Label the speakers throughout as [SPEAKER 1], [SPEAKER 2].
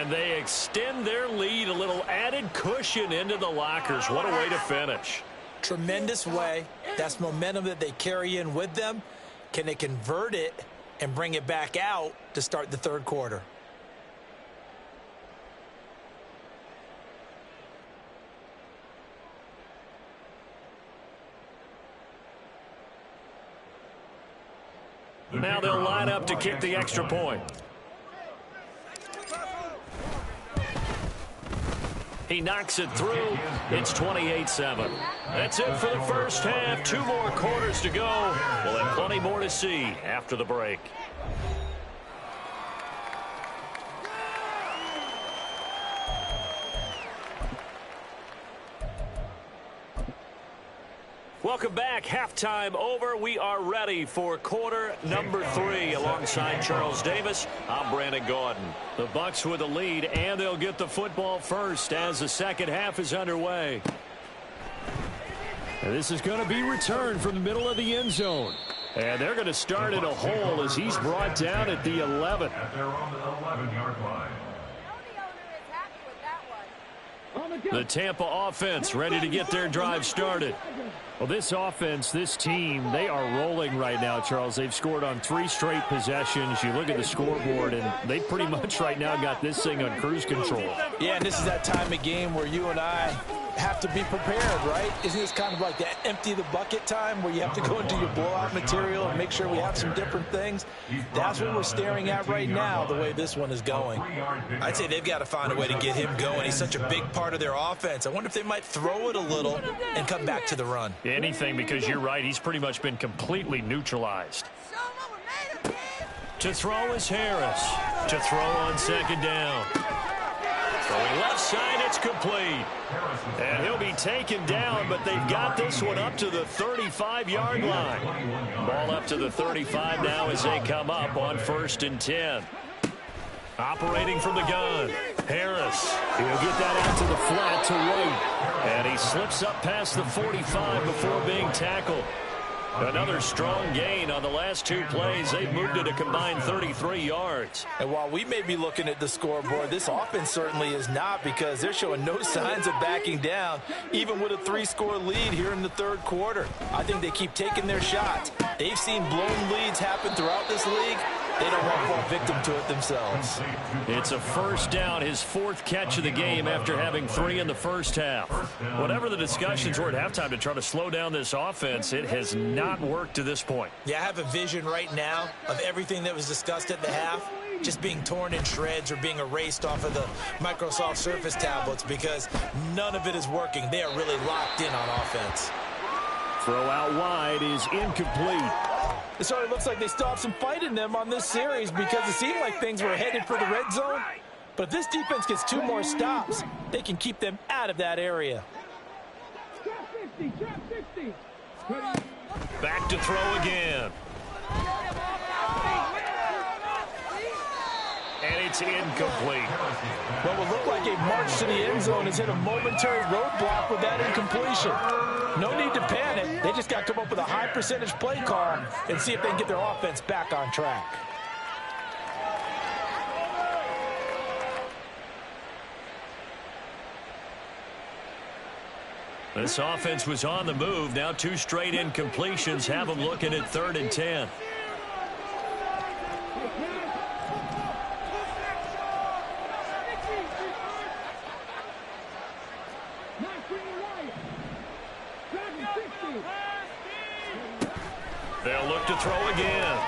[SPEAKER 1] And they extend their lead, a little added cushion into the lockers. What a way to finish.
[SPEAKER 2] Tremendous way. That's momentum that they carry in with them. Can they convert it and bring it back out to start the third quarter?
[SPEAKER 1] Now they'll line up to kick the extra point. He knocks it through. It's 28-7. That's it for the first half. 2 more quarters to go. We'll have plenty more to see after the break. Welcome back. Halftime over. We are ready for quarter number 3. Alongside Charles Davis, I'm Brandon Gaudin. The Bucs with the lead, and they'll get the football first as the second half is underway. And this is going to be returned from the middle of the end zone. And they're going to start in a hole as he's brought down at the 11.
[SPEAKER 3] At their own 11-yard line.
[SPEAKER 1] The Tampa offense ready to get their drive started. Well, this offense, this team, they are rolling right now, Charles. They've scored on 3 straight possessions. You look at the scoreboard, and they pretty much right now got this thing on cruise control.
[SPEAKER 2] Yeah, and this is that time of game where you and I have to be prepared, right? Isn't this kind of like that empty the bucket time where you have to go into your blowout material and make sure we have some different things? That's what we're staring at right now, the way this one is going. I'd say they've got to find a way to get him going. He's such a big part of their offense. I wonder if they might throw it a little and come back to the run.
[SPEAKER 1] Anything, because you're right, he's pretty much been completely neutralized. To throw is Harris. To throw on second down. Throwing left side, it's complete. And he'll be taken down, but they've got this one up to the 35-yard line. Ball up to the 35 now as they come up on 1st and 10. Operating from the gun, Harris. He'll get that out to the flat to White. And he slips up past the 45 before being tackled. Another strong gain on the last 2 plays. They've moved it a combined 33 yards.
[SPEAKER 2] And while we may be looking at the scoreboard, this offense certainly is not, because they're showing no signs of backing down, even with a 3-score lead here in the third quarter. I think they keep taking their shots. They've seen blown leads happen throughout this league. They don't want to fall victim to it themselves.
[SPEAKER 1] It's a first down, his 4th catch of the game after having 3 in the first half. Whatever the discussions were at halftime to try to slow down this offense, it has not worked to this point.
[SPEAKER 2] Yeah, I have a vision right now of everything that was discussed at the half just being torn in shreds or being erased off of the Microsoft Surface tablets, because none of it is working. They are really locked in on offense.
[SPEAKER 1] Throw out wide is incomplete.
[SPEAKER 2] It sort of looks like they still have some fight in them on this series, because it seemed like things were headed for the red zone. But if this defense gets 2 more stops, they can keep them out of that area.
[SPEAKER 1] Back to throw again. And it's incomplete.
[SPEAKER 2] What would look like a march to the end zone has hit a momentary roadblock with that incompletion. No need to panic. They just got to come up with a high percentage play call and see if they can get their offense back on track.
[SPEAKER 1] This offense was on the move. Now 2 straight incompletions have them looking at 3rd and 10. They'll look to throw again.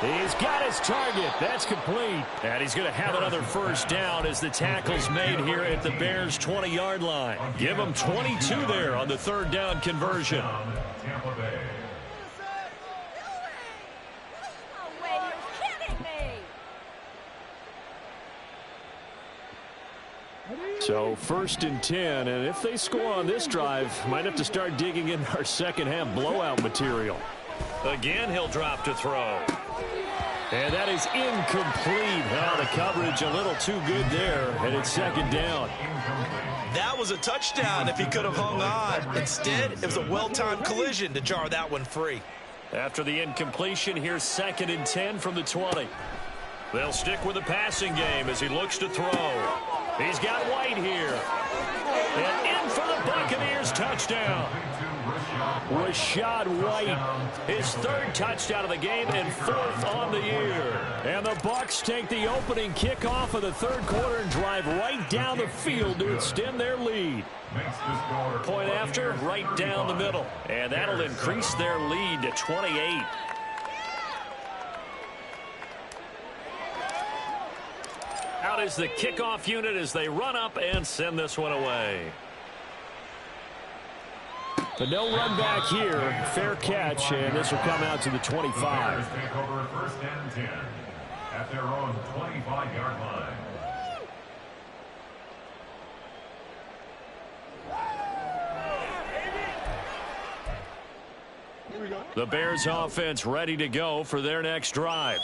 [SPEAKER 1] He's got his target. That's complete. And he's going to have another first down as the tackle's made here at the Bears' 20-yard line. Give them 22 there on the 3rd down conversion. So 1st and 10, and if they score on this drive, might have to start digging in our second half blowout material. Again, he'll drop to throw. And that is incomplete. Oh, the coverage a little too good there, and it's 2nd down.
[SPEAKER 2] That was a touchdown if he could have hung on. Instead, it was a well-timed collision to jar that one free.
[SPEAKER 1] After the incompletion, here's 2nd and 10 from the 20. They'll stick with the passing game as he looks to throw. He's got White here. And in for the Buccaneers touchdown. Rashad White, his 3rd touchdown of the game and 4th on the year. And the Bucs take the opening kickoff of the 3rd quarter and drive right down the field to extend their lead. Point after, right down the middle. And that'll increase their lead to 28. Out is the kickoff unit as they run up and send this one away. But no run back here. Fair catch, and this will come out to the 25.
[SPEAKER 3] Take over 1st and 10 at their own 25-yard line.
[SPEAKER 1] The Bears offense ready to go for their next drive.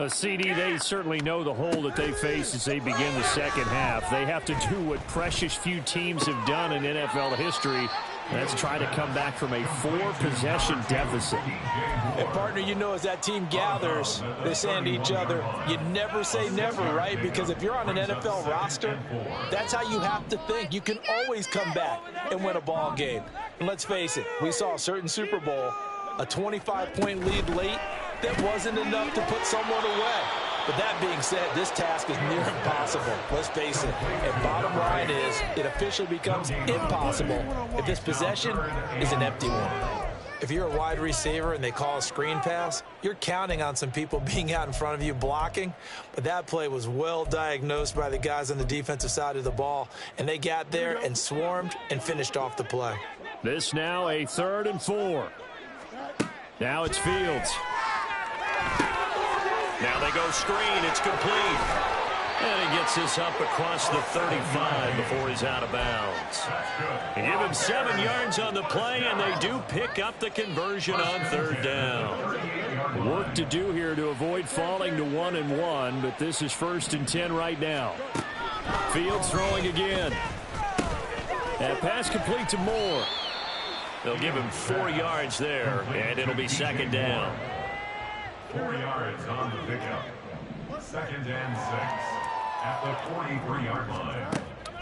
[SPEAKER 4] CD, they certainly know the hole that they face as they begin the second half. They have to do what precious few teams have done in NFL history. That's try to come back from a 4-possession deficit.
[SPEAKER 2] And, partner, you know, as that team gathers, they're saying to each other, you never say never, right? Because if you're on an NFL roster, that's how you have to think. You can always come back and win a ball game. And let's face it, we saw a certain Super Bowl, a 25-point lead late, that wasn't enough to put someone away. But that being said, this task is near impossible. Let's face it. And bottom line is, it officially becomes impossible if this possession is an empty one. If you're a wide receiver and they call a screen pass, you're counting on some people being out in front of you blocking. But that play was well diagnosed by the guys on the defensive side of the ball. And they got there and swarmed and finished off the play.
[SPEAKER 4] This now a 3rd and 4. Now it's Fields.
[SPEAKER 1] Now they go screen. It's complete. And he gets this up across the 35 before he's out of bounds. They give him 7 yards on the play, and they do pick up the conversion on 3rd down.
[SPEAKER 4] Work to do here to avoid falling to 1-1, but this is 1st and 10 right now. Fields throwing again. That pass complete to Moore.
[SPEAKER 1] They'll give him 4 yards there, and it'll be 2nd down.
[SPEAKER 3] 4 yards on the pickup. 2nd and 6 at the 43-yard line.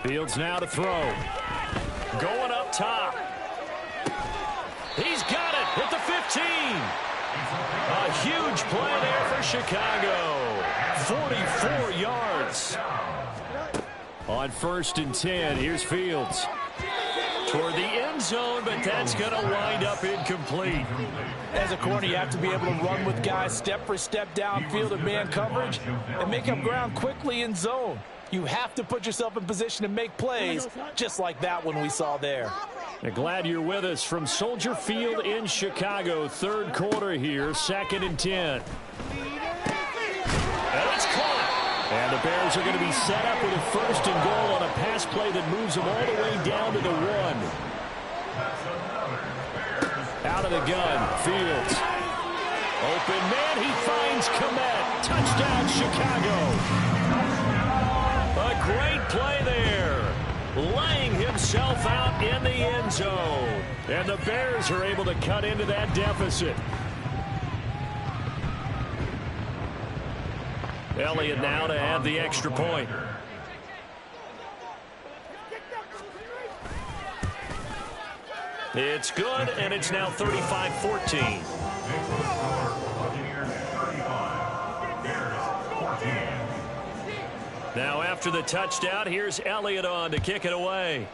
[SPEAKER 4] Fields now to throw.
[SPEAKER 1] Going up top. He's got it at the 15. A huge play there for Chicago. 44 yards.
[SPEAKER 4] On 1st and 10, here's Fields.
[SPEAKER 1] Toward the end zone, but that's going to wind up incomplete.
[SPEAKER 2] As a corner, you have to be able to run with guys step for step downfield in man coverage and make up ground quickly in zone. You have to put yourself in position to make plays, just like that one we saw there.
[SPEAKER 4] Glad you're with us from Soldier Field in Chicago. 3rd quarter here, 2nd and 10.
[SPEAKER 1] And it's caught.
[SPEAKER 4] And the Bears are going to be set up with a 1st and goal on a pass play that moves them all the way down to the 1. Out of the gun, Fields. Open man, he finds Kmet. Touchdown, Chicago.
[SPEAKER 1] A great play there. Laying himself out in the end zone.
[SPEAKER 4] And the Bears are able to cut into that deficit.
[SPEAKER 1] Elliott now to add the extra point. It's good, and it's now 35-14. Now after the touchdown, here's Elliott on to kick it away.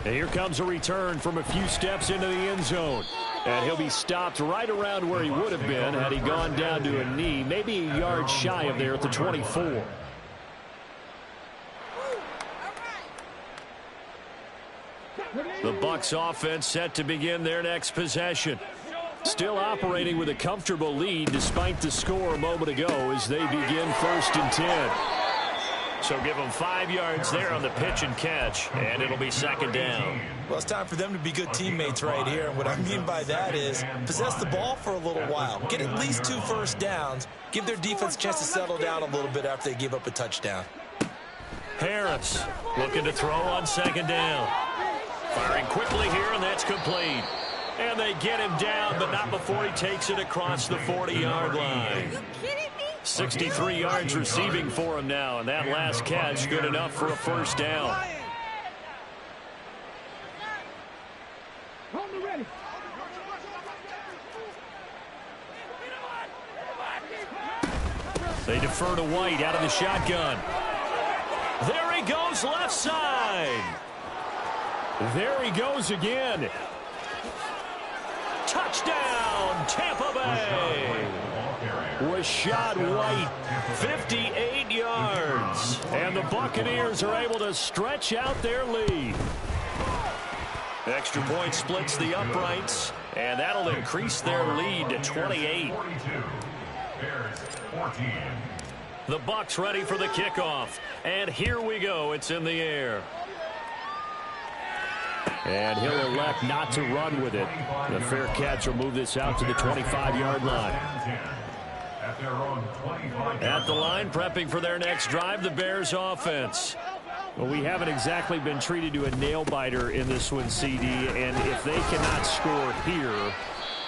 [SPEAKER 4] And here comes a return from a few steps into the end zone. And he'll be stopped right around where he would have been had he gone down to a knee, maybe a yard shy of there at the 24.
[SPEAKER 1] The Bucs offense set to begin their next possession.
[SPEAKER 4] Still operating with a comfortable lead despite the score a moment ago as they begin 1st and 10.
[SPEAKER 1] So give them 5 yards there on the pitch and catch, and it'll be 2nd down.
[SPEAKER 2] Well, it's time for them to be good teammates right here. And what I mean by that is possess the ball for a little while. Get at least 2 first downs. Give their defense a chance to settle down a little bit after they give up a touchdown.
[SPEAKER 1] Harris looking to throw on 2nd down. Firing quickly here, and that's complete. And they get him down, but not before he takes it across the 40-yard line. 63 yards receiving for him now, and that last catch good enough for a first down. They defer to White out of the shotgun. There he goes left side. There he goes again. Touchdown, Tampa Bay. Rashad White, 58 yards. And the Buccaneers are able to stretch out their lead. Extra point splits the uprights, and that'll increase their lead to 28. The Bucs ready for the kickoff. And here we go. It's in the air. And he'll elect not to run with it. The fair catch will move this out to the 25-yard line. At the line, prepping for their next drive, the Bears offense. Well, we haven't exactly been treated to a nail-biter in this one, CD, and if they cannot score here,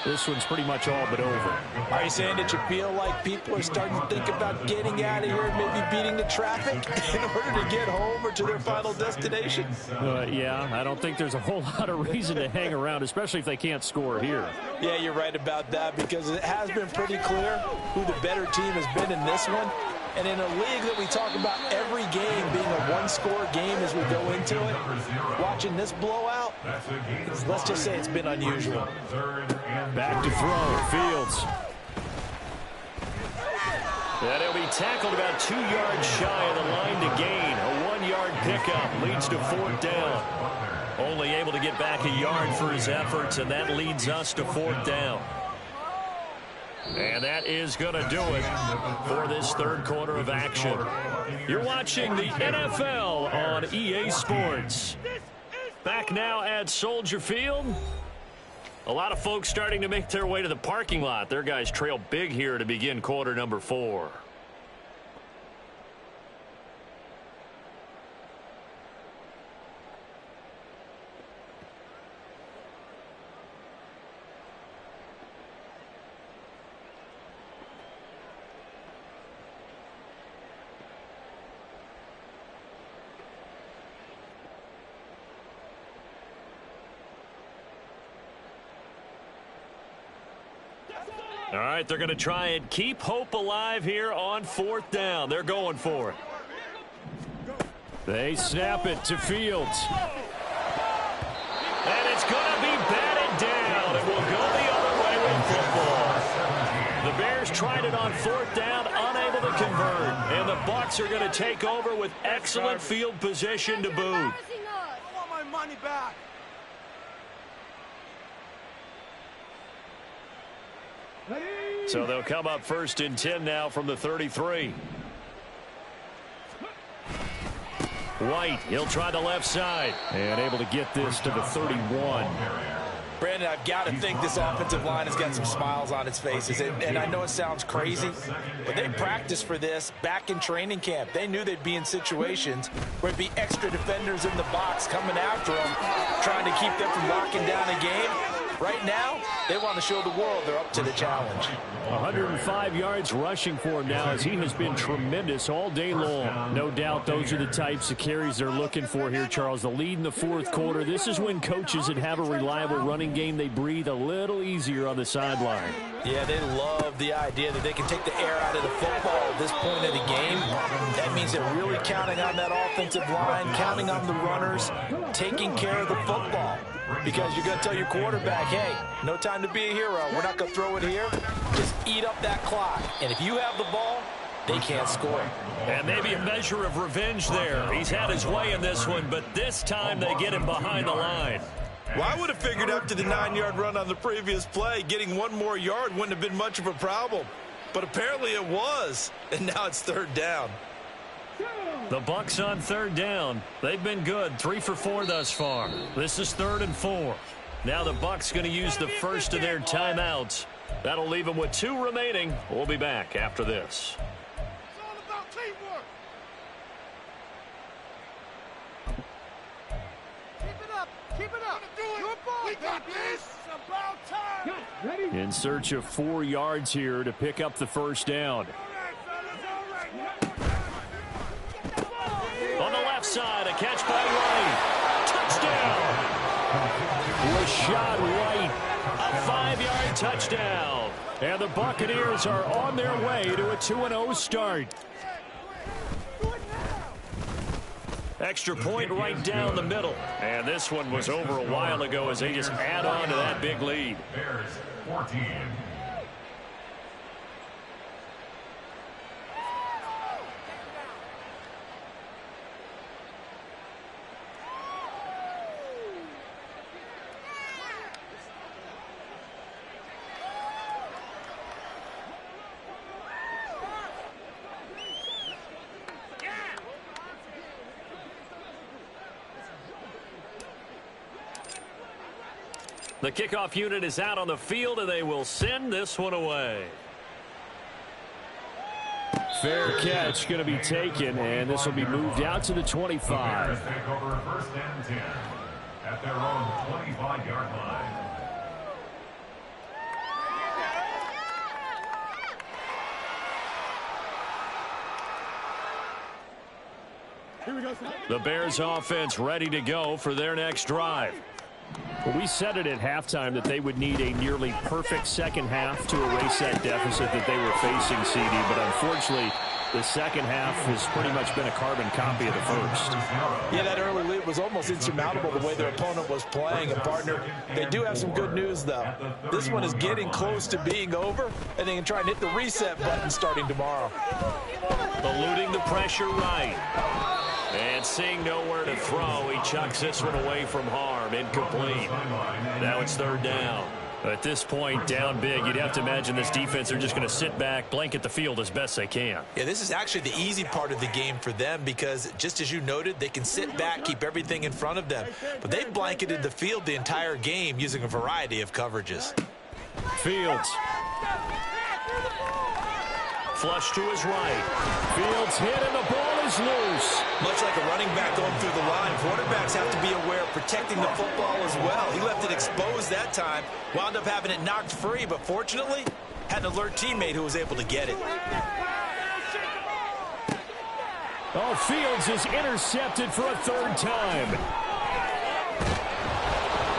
[SPEAKER 1] this one's pretty much all but over.
[SPEAKER 2] Are you saying that you feel like people are starting to think about getting out of here and maybe beating the traffic in order to get home or to their final destination?
[SPEAKER 4] Yeah, I don't think there's a whole lot of reason to hang around, especially if they can't score here.
[SPEAKER 2] Yeah, you're right about that, because it has been pretty clear who the better team has been in this one. And in a league that we talk about every game being a one-score game as we go into it, watching this blowout, let's just say it's been unusual.
[SPEAKER 1] Back to throw, Fields. And he'll be tackled about 2 yards shy of the line to gain. A 1-yard pickup leads to 4th down. Only able to get back a yard for his efforts, and that leads us to 4th down. And that is going to do it for this third quarter of action. You're watching the NFL on EA Sports. Back now at Soldier Field. A lot of folks starting to make their way to the parking lot. Their guys trail big here to begin quarter number 4. All right, they're going to try and keep hope alive here on 4th down. They're going for it. They snap it to Fields. And it's going to be batted down. It will go the other way with football. The Bears tried it on 4th down, unable to convert. And the Bucs are going to take over with excellent field position to boot.
[SPEAKER 5] I want my money back.
[SPEAKER 1] So they'll come up 1st and 10 now from the 33. White, he'll try the left side. And able to get this to the 31.
[SPEAKER 2] Brandon, I've got to think this offensive line has got some smiles on its faces. And I know it sounds crazy, but they practiced for this back in training camp. They knew they'd be in situations where it'd be extra defenders in the box coming after them, trying to keep them from locking down a game. Right now, they want to show the world they're up to the challenge.
[SPEAKER 4] 105 yards rushing for him now, as he has been tremendous all day long. No doubt those are the types of carries they're looking for here, Charles. The lead in the 4th quarter. This is when coaches that have a reliable running game, they breathe a little easier on the sideline.
[SPEAKER 2] Yeah, they love the idea that they can take the air out of the football at this point of the game. That means they're really counting on that offensive line, counting on the runners, taking care of the football. Because you're going to tell your quarterback, hey, no time to be a hero. We're not going to throw it here. Just eat up that clock. And if you have the ball, they can't score.
[SPEAKER 1] And maybe a measure of revenge there. He's had his way in this one, but this time they get him behind the line.
[SPEAKER 6] Well, I would have figured after the 9-yard run on the previous play, getting 1 more yard wouldn't have been much of a problem. But apparently it was, and now it's 3rd down.
[SPEAKER 1] The Bucs on 3rd down. They've been good, 3 for 4 thus far. This is 3rd and 4. Now the Bucs going to use the first of their timeouts. That'll leave them with 2 remaining. We'll be back after this.
[SPEAKER 5] It's all about teamwork. Keep it up. Keep it up. We got this. It's about time.
[SPEAKER 4] In search of 4 yards here to pick up the first down.
[SPEAKER 1] On the left side, a catch by White. Touchdown. Rashad White, a 5-yard touchdown.
[SPEAKER 4] And the Buccaneers are on their way to a 2-0 start.
[SPEAKER 1] Extra point right down the middle. And this one was over a while ago as they just add on to that big lead.
[SPEAKER 3] Bears 14.
[SPEAKER 1] The kickoff unit is out on the field, and they will send this one away.
[SPEAKER 4] Fair catch going to be taken, and this will be moved out to the 25.
[SPEAKER 3] Bears take over 1st and 10 at their own 25-yard line.
[SPEAKER 1] The Bears offense ready to go for their next drive.
[SPEAKER 4] Well, we said it at halftime that they would need a nearly perfect second half to erase that deficit that they were facing, CD. But unfortunately, the second half has pretty much been a carbon copy of the first.
[SPEAKER 2] Yeah, that early lead was almost insurmountable the way their opponent was playing. And, partner, they do have some good news, though. This one is getting close to being over, and they can try and hit the reset button starting tomorrow.
[SPEAKER 1] Eluding the pressure right. And seeing nowhere to throw, he chucks this one away from harm. Incomplete. Now it's 3rd down.
[SPEAKER 4] At this point, down big, you'd have to imagine this defense are just going to sit back, blanket the field as best they can.
[SPEAKER 6] Yeah, this is actually the easy part of the game for them because, just as you noted, they can sit back, keep everything in front of them. But they've blanketed the field the entire game using a variety of coverages.
[SPEAKER 4] Fields.
[SPEAKER 1] Flush to his right.
[SPEAKER 4] Fields hit, and the ball is loose.
[SPEAKER 6] Much like a running back going through the line, quarterbacks have to be aware of protecting the football as well. He left it exposed that time, wound up having it knocked free, but fortunately, had an alert teammate who was able to get it.
[SPEAKER 4] Oh, Fields is intercepted for a 3rd time.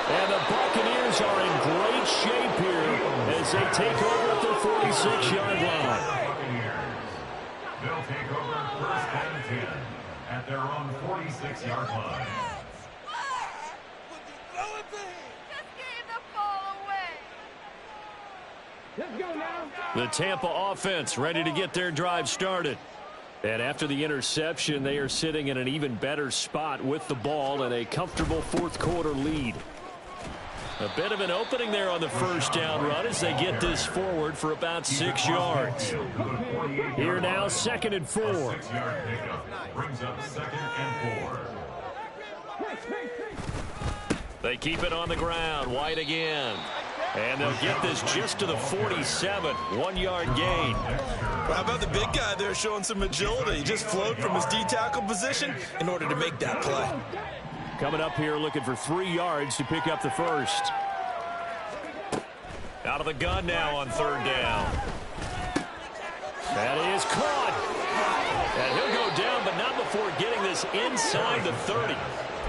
[SPEAKER 4] And the Buccaneers are in great shape here as they take over at their 46-yard line.
[SPEAKER 3] They'll take over 1st and 10 at their own 46-yard line.
[SPEAKER 1] The Tampa offense ready to get their drive started.
[SPEAKER 4] And after the interception, they are sitting in an even better spot with the ball and a comfortable 4th quarter lead.
[SPEAKER 1] A bit of an opening there on the 1st down run as they get this forward for about 6 yards.
[SPEAKER 4] Here now, 2nd and 4.
[SPEAKER 3] 6-yard pickup brings up 2nd and 4.
[SPEAKER 1] They keep it on the ground. White again. And they'll get this just to the 47. 1-yard gain.
[SPEAKER 6] Well, how about the big guy there showing some agility? He just flowed from his D-tackle position in order to make that play.
[SPEAKER 4] Coming up here looking for 3 yards to pick up the first.
[SPEAKER 1] Out of the gun now on 3rd down.
[SPEAKER 4] That is caught.
[SPEAKER 1] And he'll go down, but not before getting this inside the 30.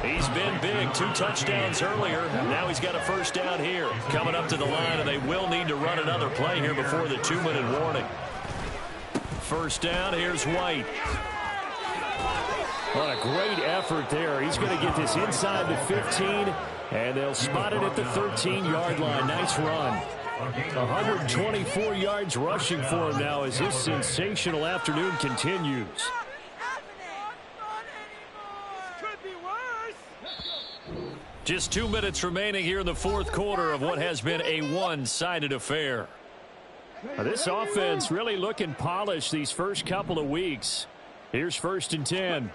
[SPEAKER 1] He's been big. 2 touchdowns earlier. Now he's got a 1st down here. Coming up to the line, and they will need to run another play here before the 2-minute warning. 1st down, here's White.
[SPEAKER 4] What a great effort there. He's going to get this inside the 15, and they'll spot it at the 13-yard line. Nice run. 124 yards rushing for him now as this sensational afternoon continues.
[SPEAKER 1] Just 2 minutes remaining here in the 4th quarter of what has been a one-sided affair.
[SPEAKER 4] Now, this offense really looking polished these first couple of weeks. Here's 1st and 10.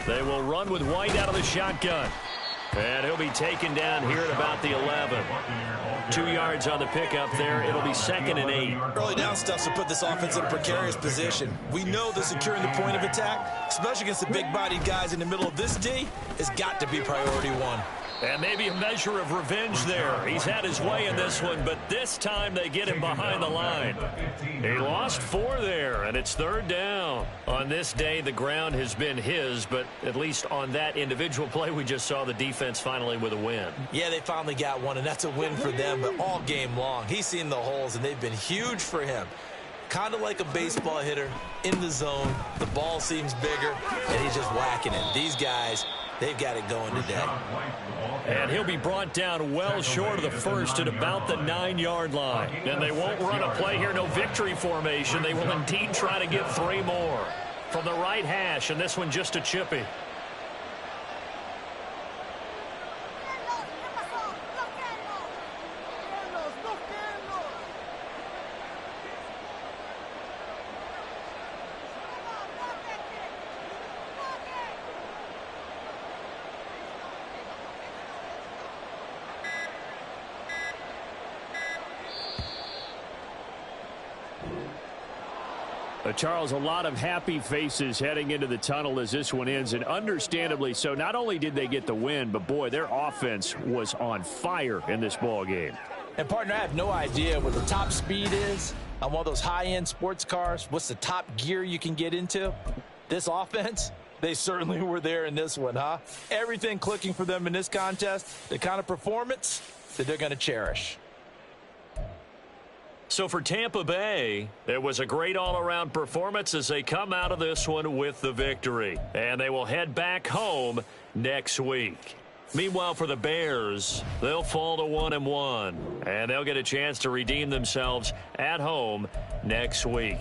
[SPEAKER 1] They will run with White out of the shotgun. And he'll be taken down here at about the 11. 2 yards on the pickup there. It'll be 2nd and 8.
[SPEAKER 6] Early down stuff to put this offense in a precarious position. We know that securing the point of attack, especially against the big-bodied guys in the middle of this D, has got to be priority 1.
[SPEAKER 1] And maybe a measure of revenge there. He's had his way in this one, but this time they get him behind the line. He lost 4 there, and it's 3rd down. On this day, the ground has been his, but at least on that individual play, we just saw the defense finally with a win.
[SPEAKER 6] Yeah, they finally got one, and that's a win for them, but all game long, he's seen the holes, and they've been huge for him. Kind of like a baseball hitter in the zone. The ball seems bigger, and he's just whacking it. These guys, they've got it going today.
[SPEAKER 1] And he'll be brought down well short of the first at about the 9-yard line. And they won't run a play here, no victory formation. They will indeed try to get 3 more. From the right hash, and this one just a chippy.
[SPEAKER 4] Charles, a lot of happy faces heading into the tunnel as this one ends, and understandably so. Not only did they get the win, but, boy, their offense was on fire in this ball game.
[SPEAKER 2] And, partner, I have no idea what the top speed is on one of those high-end sports cars. What's the top gear you can get into? This offense, they certainly were there in this one, huh? Everything clicking for them in this contest, the kind of performance that they're going to cherish.
[SPEAKER 1] So for Tampa Bay, it was a great all-around performance as they come out of this one with the victory. And they will head back home next week. Meanwhile, for the Bears, they'll fall to 1-1. And they'll get a chance to redeem themselves at home next week.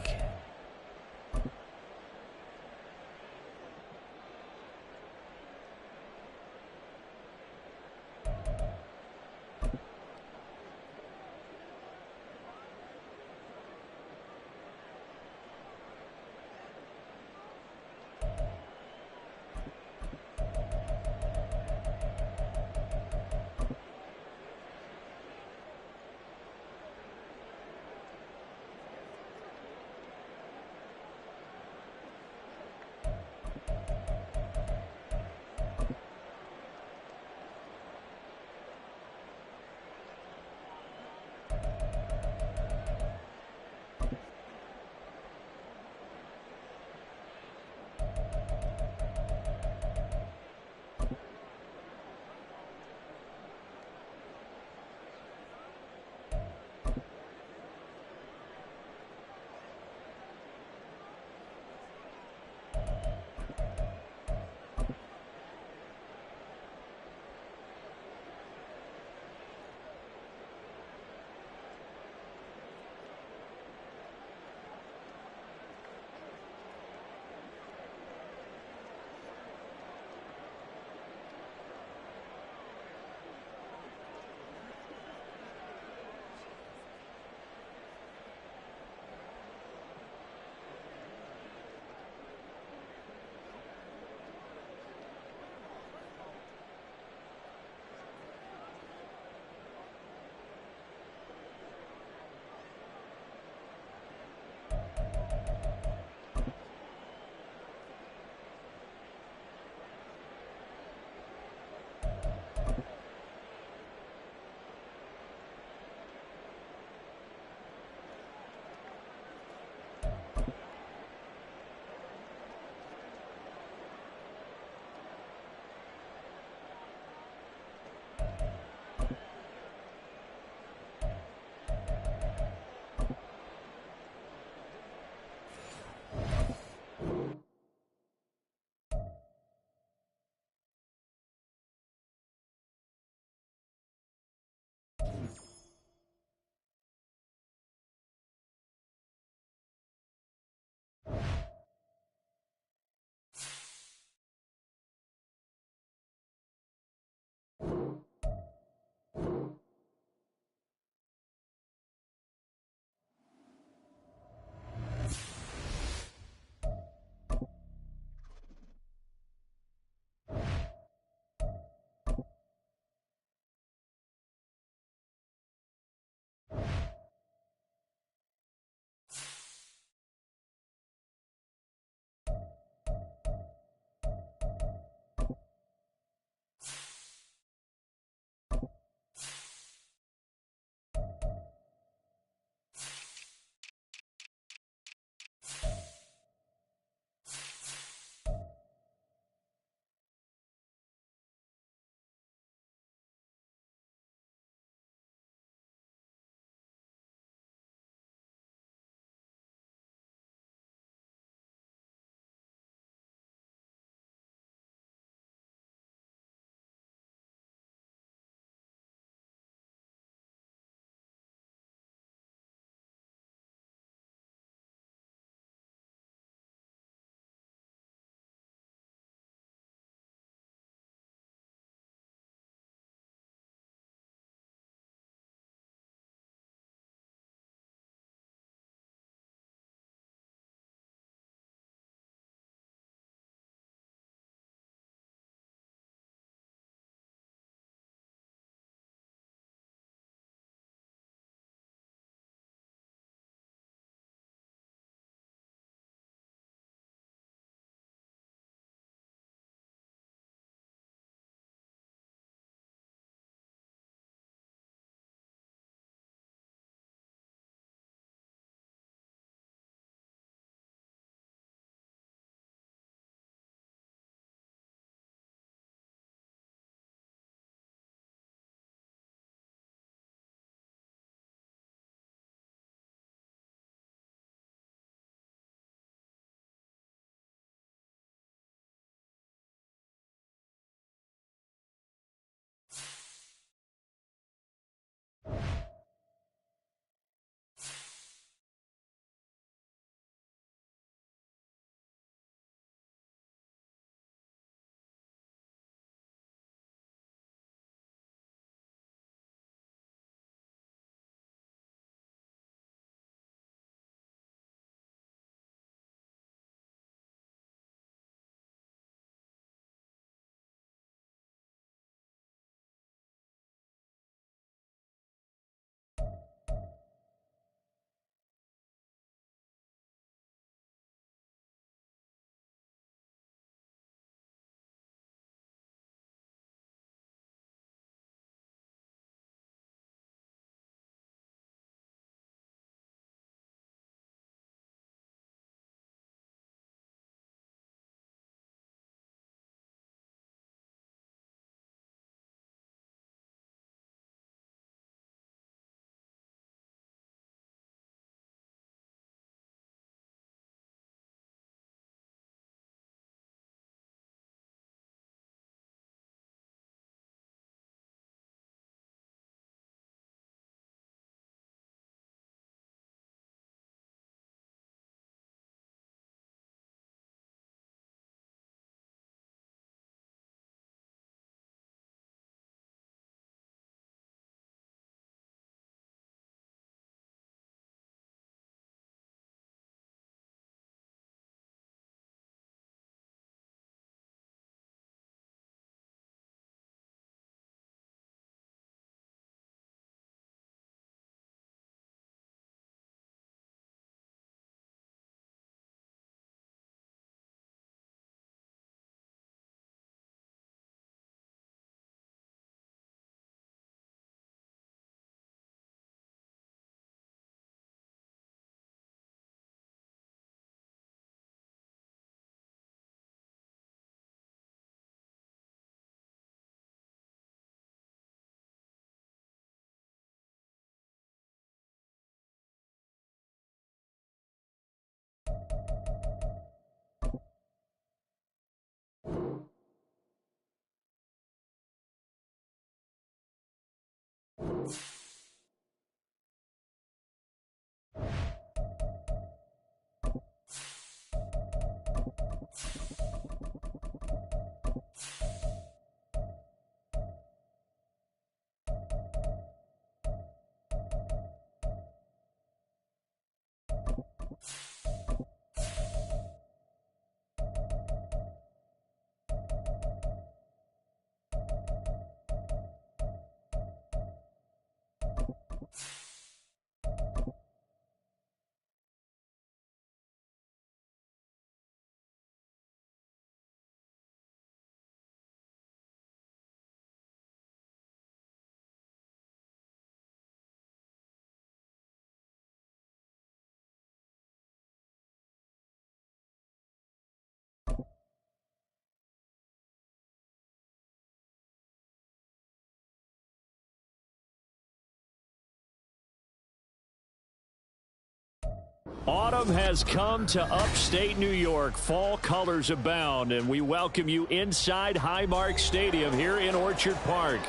[SPEAKER 4] Autumn has come to upstate New York. Fall colors abound, and we welcome you inside Highmark Stadium here in Orchard Park.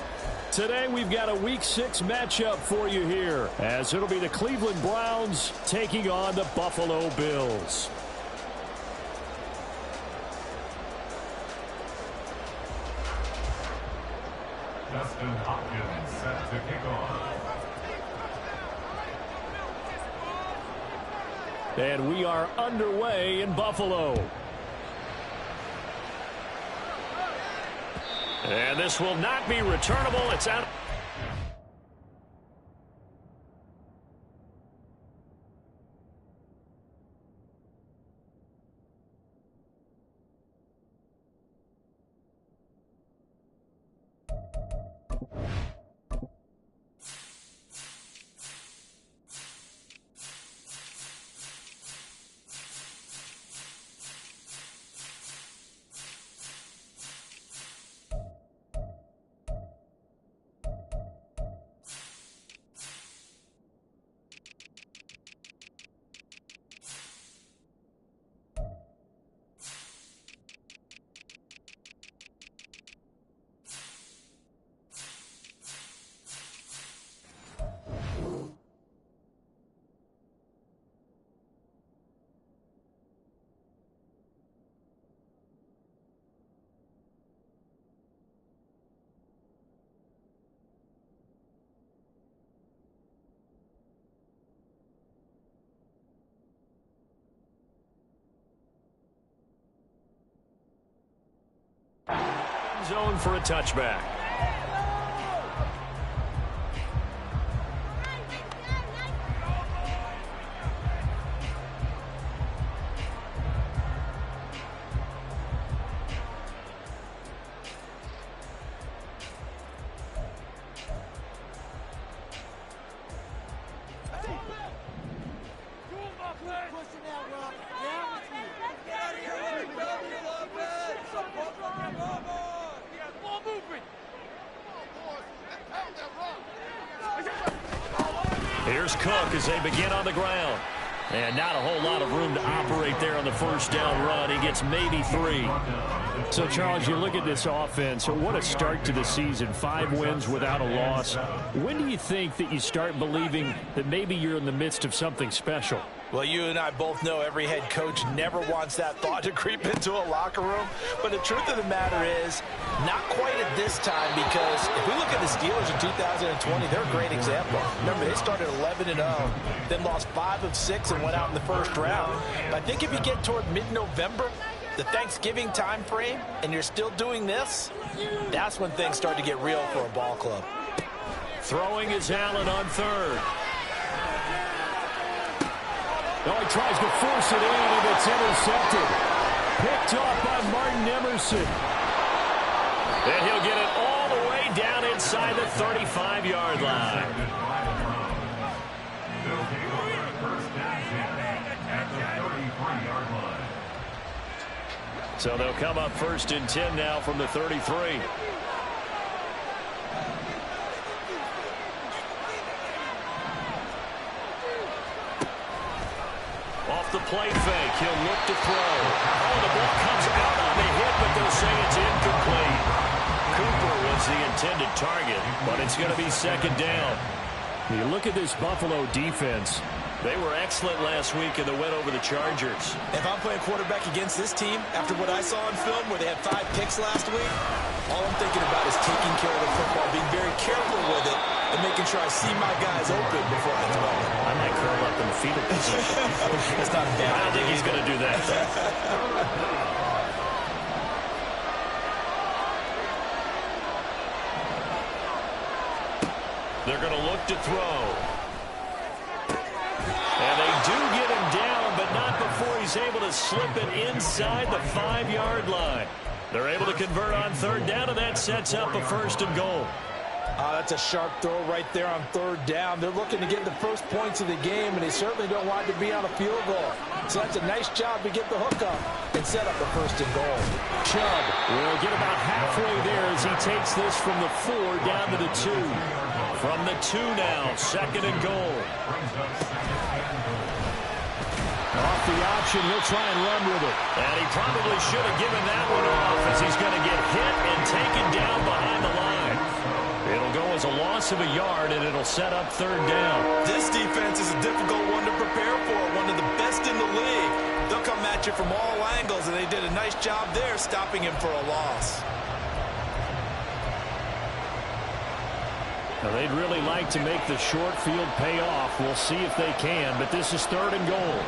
[SPEAKER 4] Today we've got a Week 6 matchup for you here, as it'll be the Cleveland Browns taking on the Buffalo Bills.
[SPEAKER 3] Justin Hopkins set to kick off.
[SPEAKER 4] And we are underway in Buffalo.
[SPEAKER 1] And this will not be returnable. It's out. Zone for a touchback. Here's Cook as they begin on the ground. And not a whole lot of room to operate there on the first down run. He gets maybe 3.
[SPEAKER 4] So, Charles, you look at this offense. So what a start to the season. 5 wins without a loss. When do you think that you start believing that maybe you're in the midst of something special?
[SPEAKER 2] Well, you and I both know every head coach never wants that thought to creep into a locker room. But the truth of the matter is, not quite at this time, because if we look at the Steelers in 2020, they're a great example. Remember, they started 11-0, then lost 5 of 6 and went out in the first round. But I think if you get toward mid-November, the Thanksgiving time frame, and you're still doing this, that's when things start to get real for a ball club.
[SPEAKER 4] Throwing is Allen on third. Oh, he tries to force it in, and it's intercepted. Picked off by Martin Emerson.
[SPEAKER 1] And he'll get it all the way down inside the 35-yard line.
[SPEAKER 3] They'll take over first down at the 33-yard line.
[SPEAKER 1] So they'll come up 1st and 10 now from the 33. Off the play fake, he'll look to throw. Oh, the ball comes out on the hit, but they'll say it's incomplete. Cooper with was the intended target, but it's going to be second down.
[SPEAKER 4] You look at this Buffalo defense.
[SPEAKER 1] They were excellent last week in the win over the Chargers.
[SPEAKER 6] If I'm playing quarterback against this team, after what I saw on film where they had 5 picks last week, all I'm thinking about is taking care of the football, being very careful with it, and making sure I see my guys open before I throw it.
[SPEAKER 1] I might curl up in the fetal position.
[SPEAKER 6] That's not bad.
[SPEAKER 1] I don't think he's going to do that. They're going to look to throw. And they do get him down, but not before he's able to slip it inside the 5-yard line. They're able to convert on third down, and that sets up a first and goal.
[SPEAKER 2] That's a sharp throw right there on third down. They're looking to get the first points of the game, and they certainly don't want to be on a field goal. So that's a nice job to get the hook up and set up the first and goal.
[SPEAKER 4] Chubb will get about halfway there as he takes this from the 4 down to the 2.
[SPEAKER 1] From the 2 now, second and goal.
[SPEAKER 4] Off the option, he'll try and run with it.
[SPEAKER 1] And he probably should have given that one off as he's going to get hit and taken down behind the line. It'll go as a loss of a yard, and it'll set up third down.
[SPEAKER 6] This defense is a difficult one to prepare for, one of the best in the league. They'll come at you from all angles, and they did a nice job there stopping him for a loss.
[SPEAKER 4] Now, they'd really like to make the short field pay off. We'll see if they can, but this is third and goal.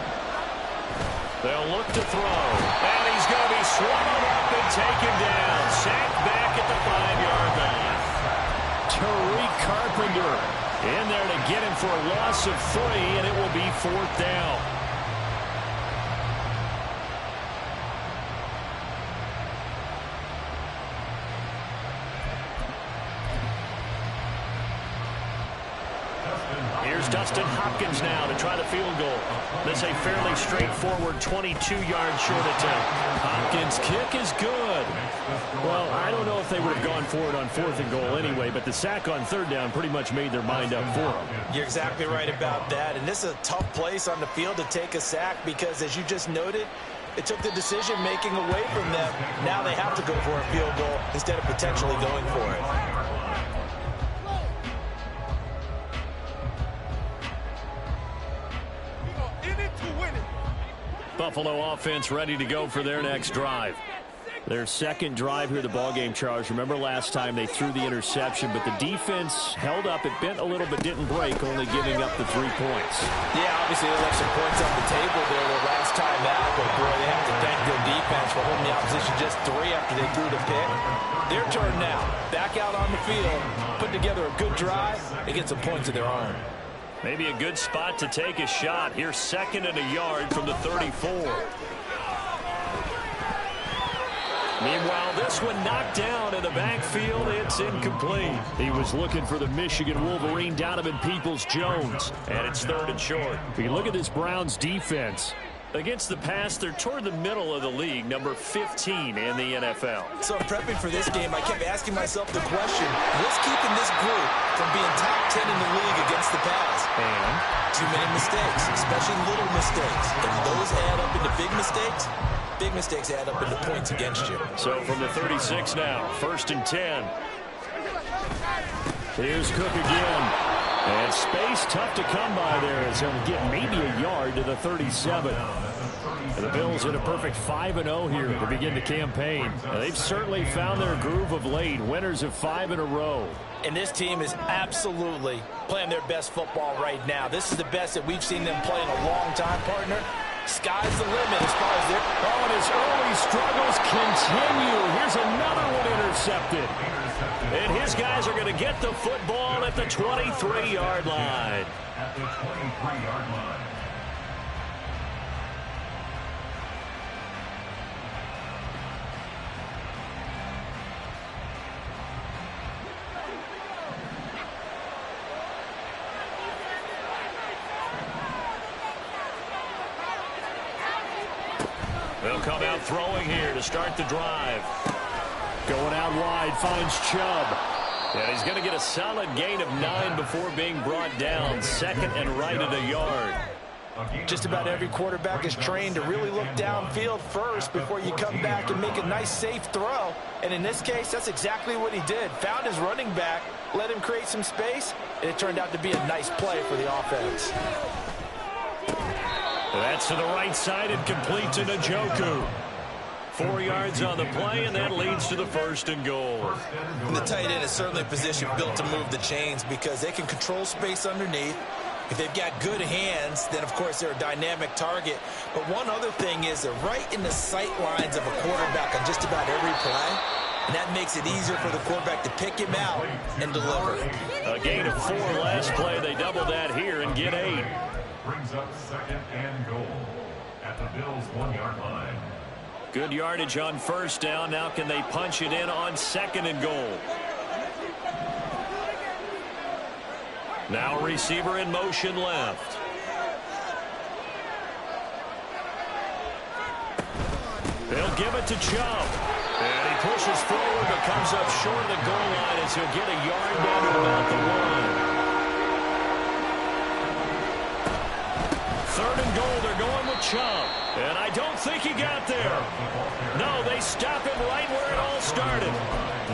[SPEAKER 1] They'll look to throw. And he's going to be swallowed up and taken down. Sacked back at the 5-yard line.
[SPEAKER 4] Tariq Carpenter in there to get him for a loss of 3, and it will be fourth down.
[SPEAKER 1] Here's Dustin Hopkins now to try the field goal. This a fairly straightforward 22-yard short attempt.
[SPEAKER 4] Hopkins' kick is good. Well, I don't know if they would have gone for it on fourth and goal anyway, but the sack on third down pretty much made their mind up for them.
[SPEAKER 6] You're exactly right about that, and this is a tough place on the field to take a sack because, as you just noted, it took the decision-making away from them. Now they have to go for a field goal instead of potentially going for it.
[SPEAKER 1] Buffalo offense ready to go for their next drive.
[SPEAKER 4] Their second drive here, the ballgame, Charles. Remember last time they threw the interception, but the defense held up. It bent a little but didn't break, only giving up the 3 points.
[SPEAKER 2] Yeah, obviously they left some points on the table there the last time out, but boy, they have to thank their defense for holding the opposition just 3 after they threw the pick. Their turn now. Back out on the field, put together a good drive, and get some points of their own.
[SPEAKER 1] Maybe a good spot to take a shot. Here's second and a yard from the 34. Meanwhile, this one knocked down in the backfield. It's incomplete.
[SPEAKER 4] He was looking for the Michigan Wolverine, Donovan Peoples-Jones.
[SPEAKER 1] And it's third and short.
[SPEAKER 4] We can look at this Browns defense.
[SPEAKER 1] Against the pass, they're toward the middle of the league, number 15 in the NFL.
[SPEAKER 6] So I'm prepping for this game. I kept asking myself the question, what's keeping this group from being top 10 in the league against the pass?
[SPEAKER 1] And
[SPEAKER 6] too many mistakes, especially little mistakes. And those add up into big mistakes. Big mistakes add up into points against you.
[SPEAKER 1] So from the 36 now, first and 10.
[SPEAKER 4] Here's Cook again. And space tough to come by there as he'll get maybe a yard to the 37. And the Bills hit a perfect 5-0 here to begin the campaign. And they've certainly found their groove of late, winners of 5 in a row.
[SPEAKER 2] And this team is absolutely playing their best football right now. This is the best that we've seen them play in a long time, partner. Sky's the limit as far as their...
[SPEAKER 4] Oh, and his early struggles continue. Here's another one intercepted.
[SPEAKER 1] And his guys are going to get the football at the 23-yard line.
[SPEAKER 3] At the 23-yard line.
[SPEAKER 1] They'll come out throwing here to start the drive.
[SPEAKER 4] Going out wide, finds Chubb.
[SPEAKER 1] And he's going to get a solid gain of 9 before being brought down. Second and right at a yard.
[SPEAKER 2] Just about every quarterback is trained to really look downfield first before you come back and make a nice, safe throw. And in this case, that's exactly what he did. Found his running back, let him create some space, and it turned out to be a nice play for the offense.
[SPEAKER 1] That's to the right side and complete to Njoku. 4 yards on the play, and that leads to the 1st and goal.
[SPEAKER 6] And the tight end is certainly a position built to move the chains because they can control space underneath. If they've got good hands, then, of course, they're a dynamic target. But one other thing is they're right in the sight lines of a quarterback on just about every play, and that makes it easier for the quarterback to pick him out and deliver.
[SPEAKER 1] A gain of 4 last play. They double that here and get 8.
[SPEAKER 3] Brings up 2nd and goal at the Bills' 1-yard line.
[SPEAKER 1] Good yardage on 1st down. Now can they punch it in on 2nd and goal? Now receiver in motion left. They'll give it to Chubb. And he pushes forward but comes up short of the goal line as he'll get a yard down to about the 1. 3rd and goal. They're going with Chubb. And I don't think he got there. No, they stop him right where it all started.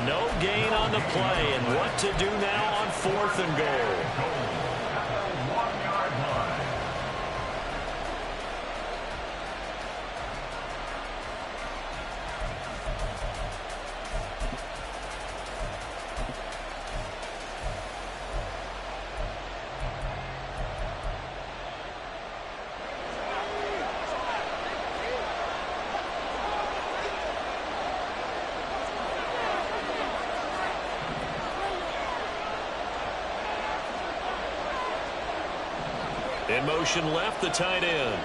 [SPEAKER 1] No gain on the play. And what to do now on 4th and goal? In motion left, the tight end.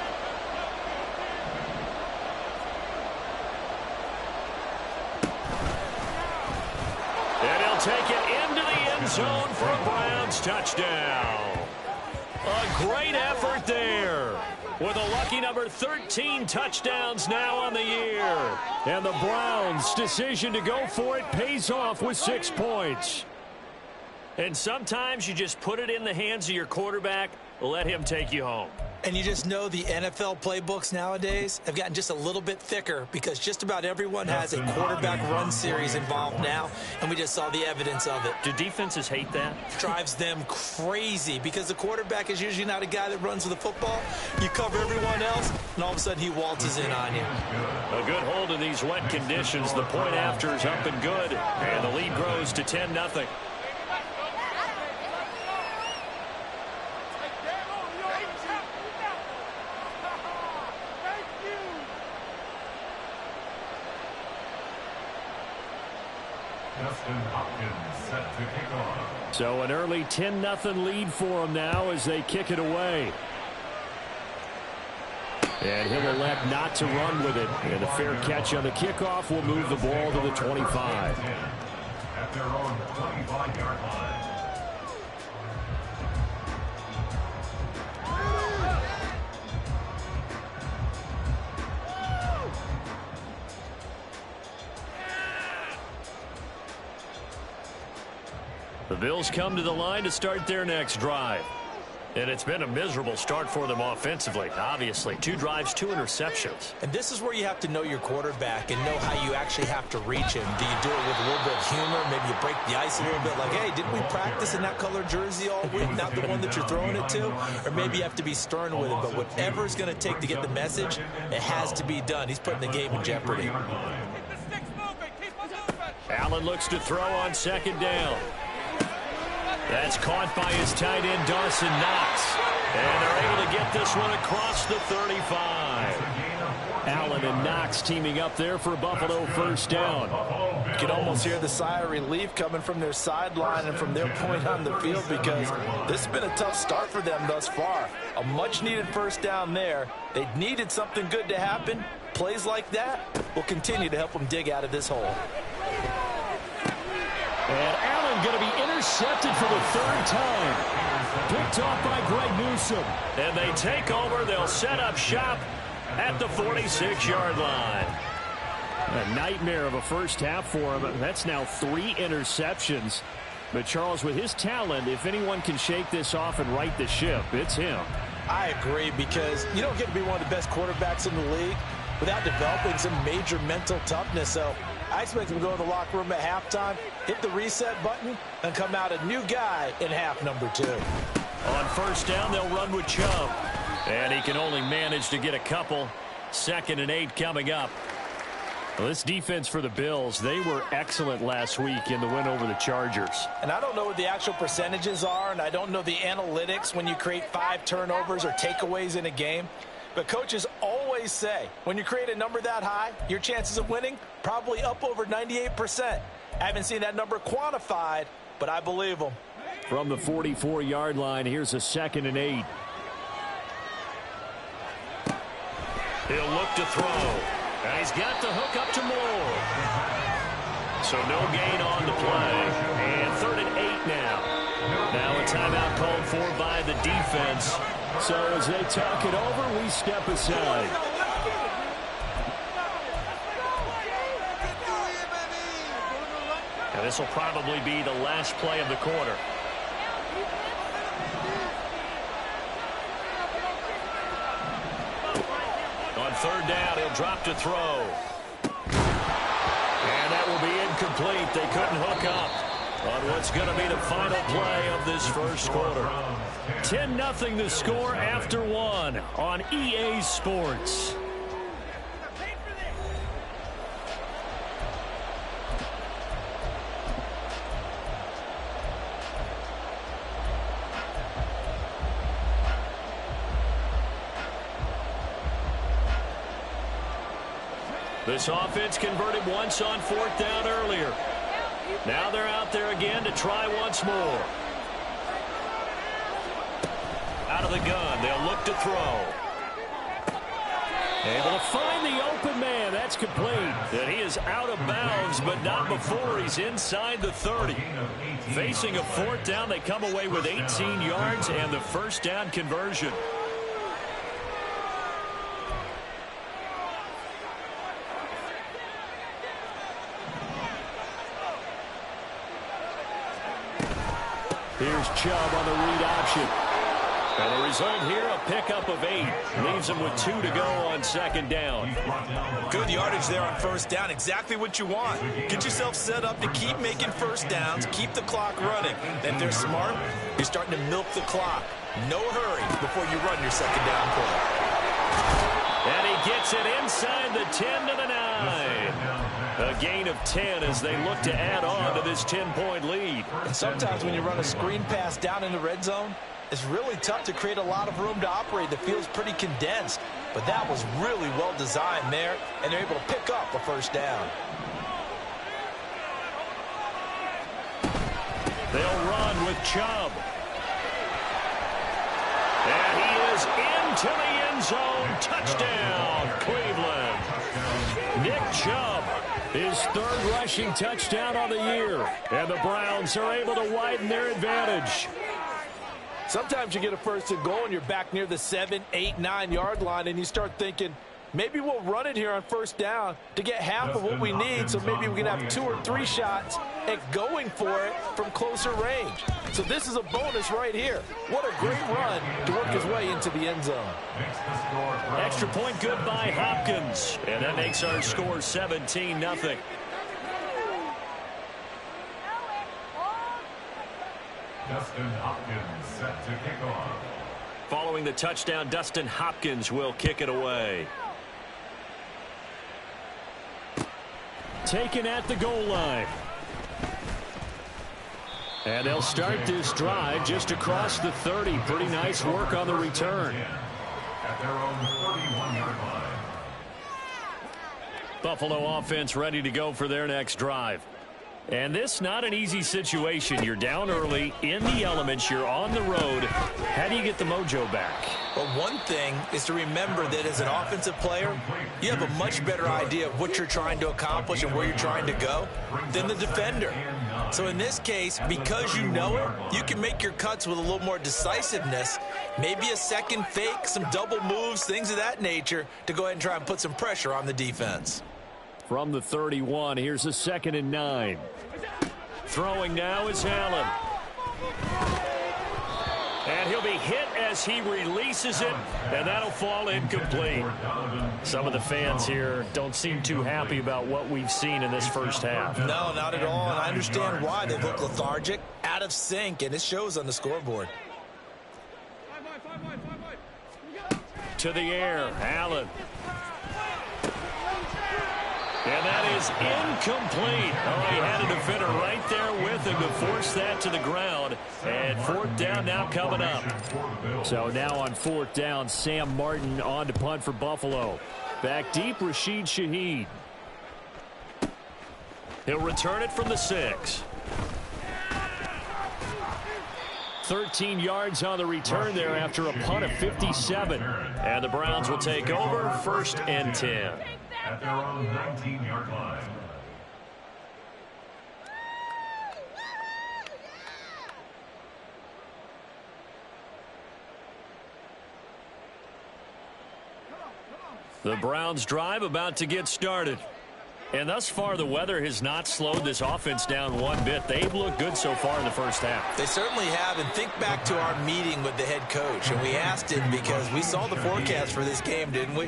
[SPEAKER 1] And he'll take it into the end zone for a Browns touchdown. A great effort there. With a lucky number 13 touchdowns now on the year. And the Browns' decision to go for it pays off with 6 points. And sometimes you just put it in the hands of your quarterback, let him take you home.
[SPEAKER 2] And you just know the NFL playbooks nowadays have gotten just a little bit thicker because just about everyone has a quarterback run series involved now, and we just saw the evidence of it.
[SPEAKER 1] Do defenses hate that?
[SPEAKER 2] Drives them crazy because the quarterback is usually not a guy that runs with the football. You cover everyone else, and all of a sudden he waltzes in on you.
[SPEAKER 1] A good hold in these wet conditions. The point after is up and good, and the lead grows to 10-0. So an early 10-0 lead for them now as they kick it away. And he'll elect not to run with it. And a fair catch on the kickoff will move the ball to the 25.
[SPEAKER 3] At their own 25-yard line.
[SPEAKER 1] The Bills come to the line to start their next drive. And it's been a miserable start for them offensively, obviously. 2 drives, 2 interceptions.
[SPEAKER 2] And this is where you have to know your quarterback and know how you actually have to reach him. Do you do it with a little bit of humor? Maybe you break the ice a little bit like, hey, didn't we practice in that color jersey all week, not the one that you're throwing it to? Or maybe you have to be stern with him. But whatever it's going to take to get the message, it has to be done. He's putting the game in jeopardy.
[SPEAKER 1] Allen looks to throw on 2nd down. That's caught by his tight end, Dawson Knox. And they're able to get this one across the 35. Allen and Knox teaming up there for a Buffalo 1st down.
[SPEAKER 2] You can almost hear the sigh of relief coming from their sideline and from their point on the field because this has been a tough start for them thus far. A much-needed 1st down there. They needed something good to happen. Plays like that will continue to help them dig out of this hole.
[SPEAKER 4] And Allen going to be intercepted for the 3rd time. Picked off by Greg Newsome.
[SPEAKER 1] And they take over. They'll set up shop at the 46-yard line.
[SPEAKER 4] A nightmare of a first half for him. That's now 3 interceptions. But Charles, with his talent, if anyone can shake this off and right the ship, it's him.
[SPEAKER 2] I agree, because you don't get to be one of the best quarterbacks in the league without developing some major mental toughness. So I expect him to go to the locker room at halftime, hit the reset button, and come out a new guy in half number 2.
[SPEAKER 1] On first down, they'll run with Chubb. And he can only manage to get a couple. 2nd and 8 coming up. Well, this defense for the Bills, they were excellent last week in the win over the Chargers.
[SPEAKER 2] And I don't know what the actual percentages are, and I don't know the analytics when you create 5 turnovers or takeaways in a game. But coaches always say, when you create a number that high, your chances of winning probably up over 98%. I haven't seen that number quantified, but I believe them.
[SPEAKER 4] From the 44-yard line, here's a 2nd and 8.
[SPEAKER 1] He'll look to throw. And he's got the hook up to Moore. So no gain on the play. And 3rd and 8 now. Now a timeout called for by the defense.
[SPEAKER 4] So as they talk it over, we step aside.
[SPEAKER 1] And this will probably be the last play of the quarter. On 3rd down, he'll drop to throw. And that will be incomplete. They couldn't hook up on what's going to be the final play of this first quarter.
[SPEAKER 4] 10-0 the score after 1 on EA Sports.
[SPEAKER 1] This offense converted once on 4th down earlier. Now they're out there again to try once more. Out of the gun, they'll look to throw.
[SPEAKER 4] Able to find the open man. That's complete.
[SPEAKER 1] And he is out of bounds, but not before he's inside the 30. Facing a 4th down, they come away with 18 yards and the first down conversion.
[SPEAKER 4] Here's Chubb on the read option.
[SPEAKER 1] And the result here, a pickup of 8. Leaves him with 2 to go on 2nd down.
[SPEAKER 6] Good yardage there on 1st down. Exactly what you want. Get yourself set up to keep making 1st downs, keep the clock running. And if they're smart, you're starting to milk the clock. No hurry before you run your 2nd down play.
[SPEAKER 1] And he gets it inside the 10 to the 9. A gain of 10 as they look to add on to this 10-point lead.
[SPEAKER 2] And sometimes when you run a screen pass down in the red zone, it's really tough to create a lot of room to operate that feels pretty condensed. But that was really well designed there, and they're able to pick up a 1st down.
[SPEAKER 1] They'll run with Chubb. And he is into the end zone. Touchdown, Cleveland.
[SPEAKER 4] Nick Chubb, his 3rd rushing touchdown on the year. And the Browns are able to widen their advantage.
[SPEAKER 2] Sometimes you get a 1st and goal and you're back near the 7, 8, 9 yard line, and you start thinking, maybe we'll run it here on 1st down to get half of what we need, so maybe we can have 2 or 3 shots at going for it from closer range. So this is a bonus right here. What a great run to work his way into the end zone.
[SPEAKER 1] Extra point good by Hopkins. And that makes our score 17-0.
[SPEAKER 3] Dustin Hopkins set to kick off.
[SPEAKER 1] Following the touchdown, Dustin Hopkins will kick it away.
[SPEAKER 4] Taken at the goal line. And they'll start this drive just across the 30. Pretty nice work on the return.
[SPEAKER 3] At their own 31-yard line.
[SPEAKER 1] Buffalo offense ready to go for their next drive. And this not an easy situation. You're down early, in the elements, you're on the road. How do you get the mojo back?
[SPEAKER 6] Well, one thing is to remember that as an offensive player, you have a much better idea of what you're trying to accomplish and where you're trying to go than the defender. So in this case, because you know it, you can make your cuts with a little more decisiveness, maybe a second fake, some double moves, things of that nature, to go ahead and try and put some pressure on the defense.
[SPEAKER 4] From the 31, here's a 2nd and 9.
[SPEAKER 1] Throwing now is Allen. And he'll be hit as he releases it, and that'll fall incomplete. Some of the fans here don't seem too happy about what we've seen in this first half.
[SPEAKER 6] No, not at all, and I understand why. They look lethargic, out of sync, and it shows on the scoreboard.
[SPEAKER 1] To the air, Allen. And that is incomplete. Oh, he had a defender right there with him to force that to the ground. And fourth down now coming up.
[SPEAKER 4] So now on fourth down, Sam Martin on to punt for Buffalo. Back deep, Rashid Shaheed.
[SPEAKER 1] He'll return it from the 6.
[SPEAKER 4] 13 yards on the return there after a punt of 57.
[SPEAKER 1] And the Browns will take over, 1st and 10.
[SPEAKER 3] At their own 19-yard line.
[SPEAKER 1] The Browns drive about to get started. And thus far, the weather has not slowed this offense down one bit. They've looked good so far in the first half.
[SPEAKER 6] They certainly have, and think back to our meeting with the head coach, and we asked him because we saw the forecast for this game, didn't we?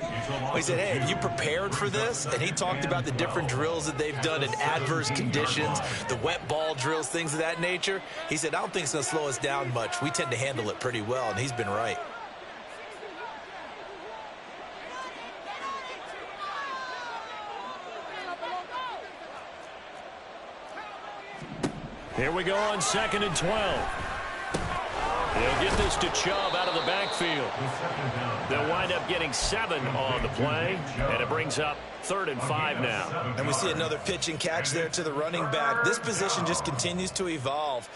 [SPEAKER 6] We said, hey, have you prepared for this? And he talked about the different drills that they've done in adverse conditions, the wet ball drills, things of that nature. He said, I don't think it's going to slow us down much. We tend to handle it pretty well, and he's been right.
[SPEAKER 1] Here we go on 2nd and 12. They'll get this to Chubb out of the backfield. They'll wind up getting 7 on the play, and it brings up 3rd and 5 now.
[SPEAKER 6] And we see another pitch and catch there to the running back. This position just continues to evolve.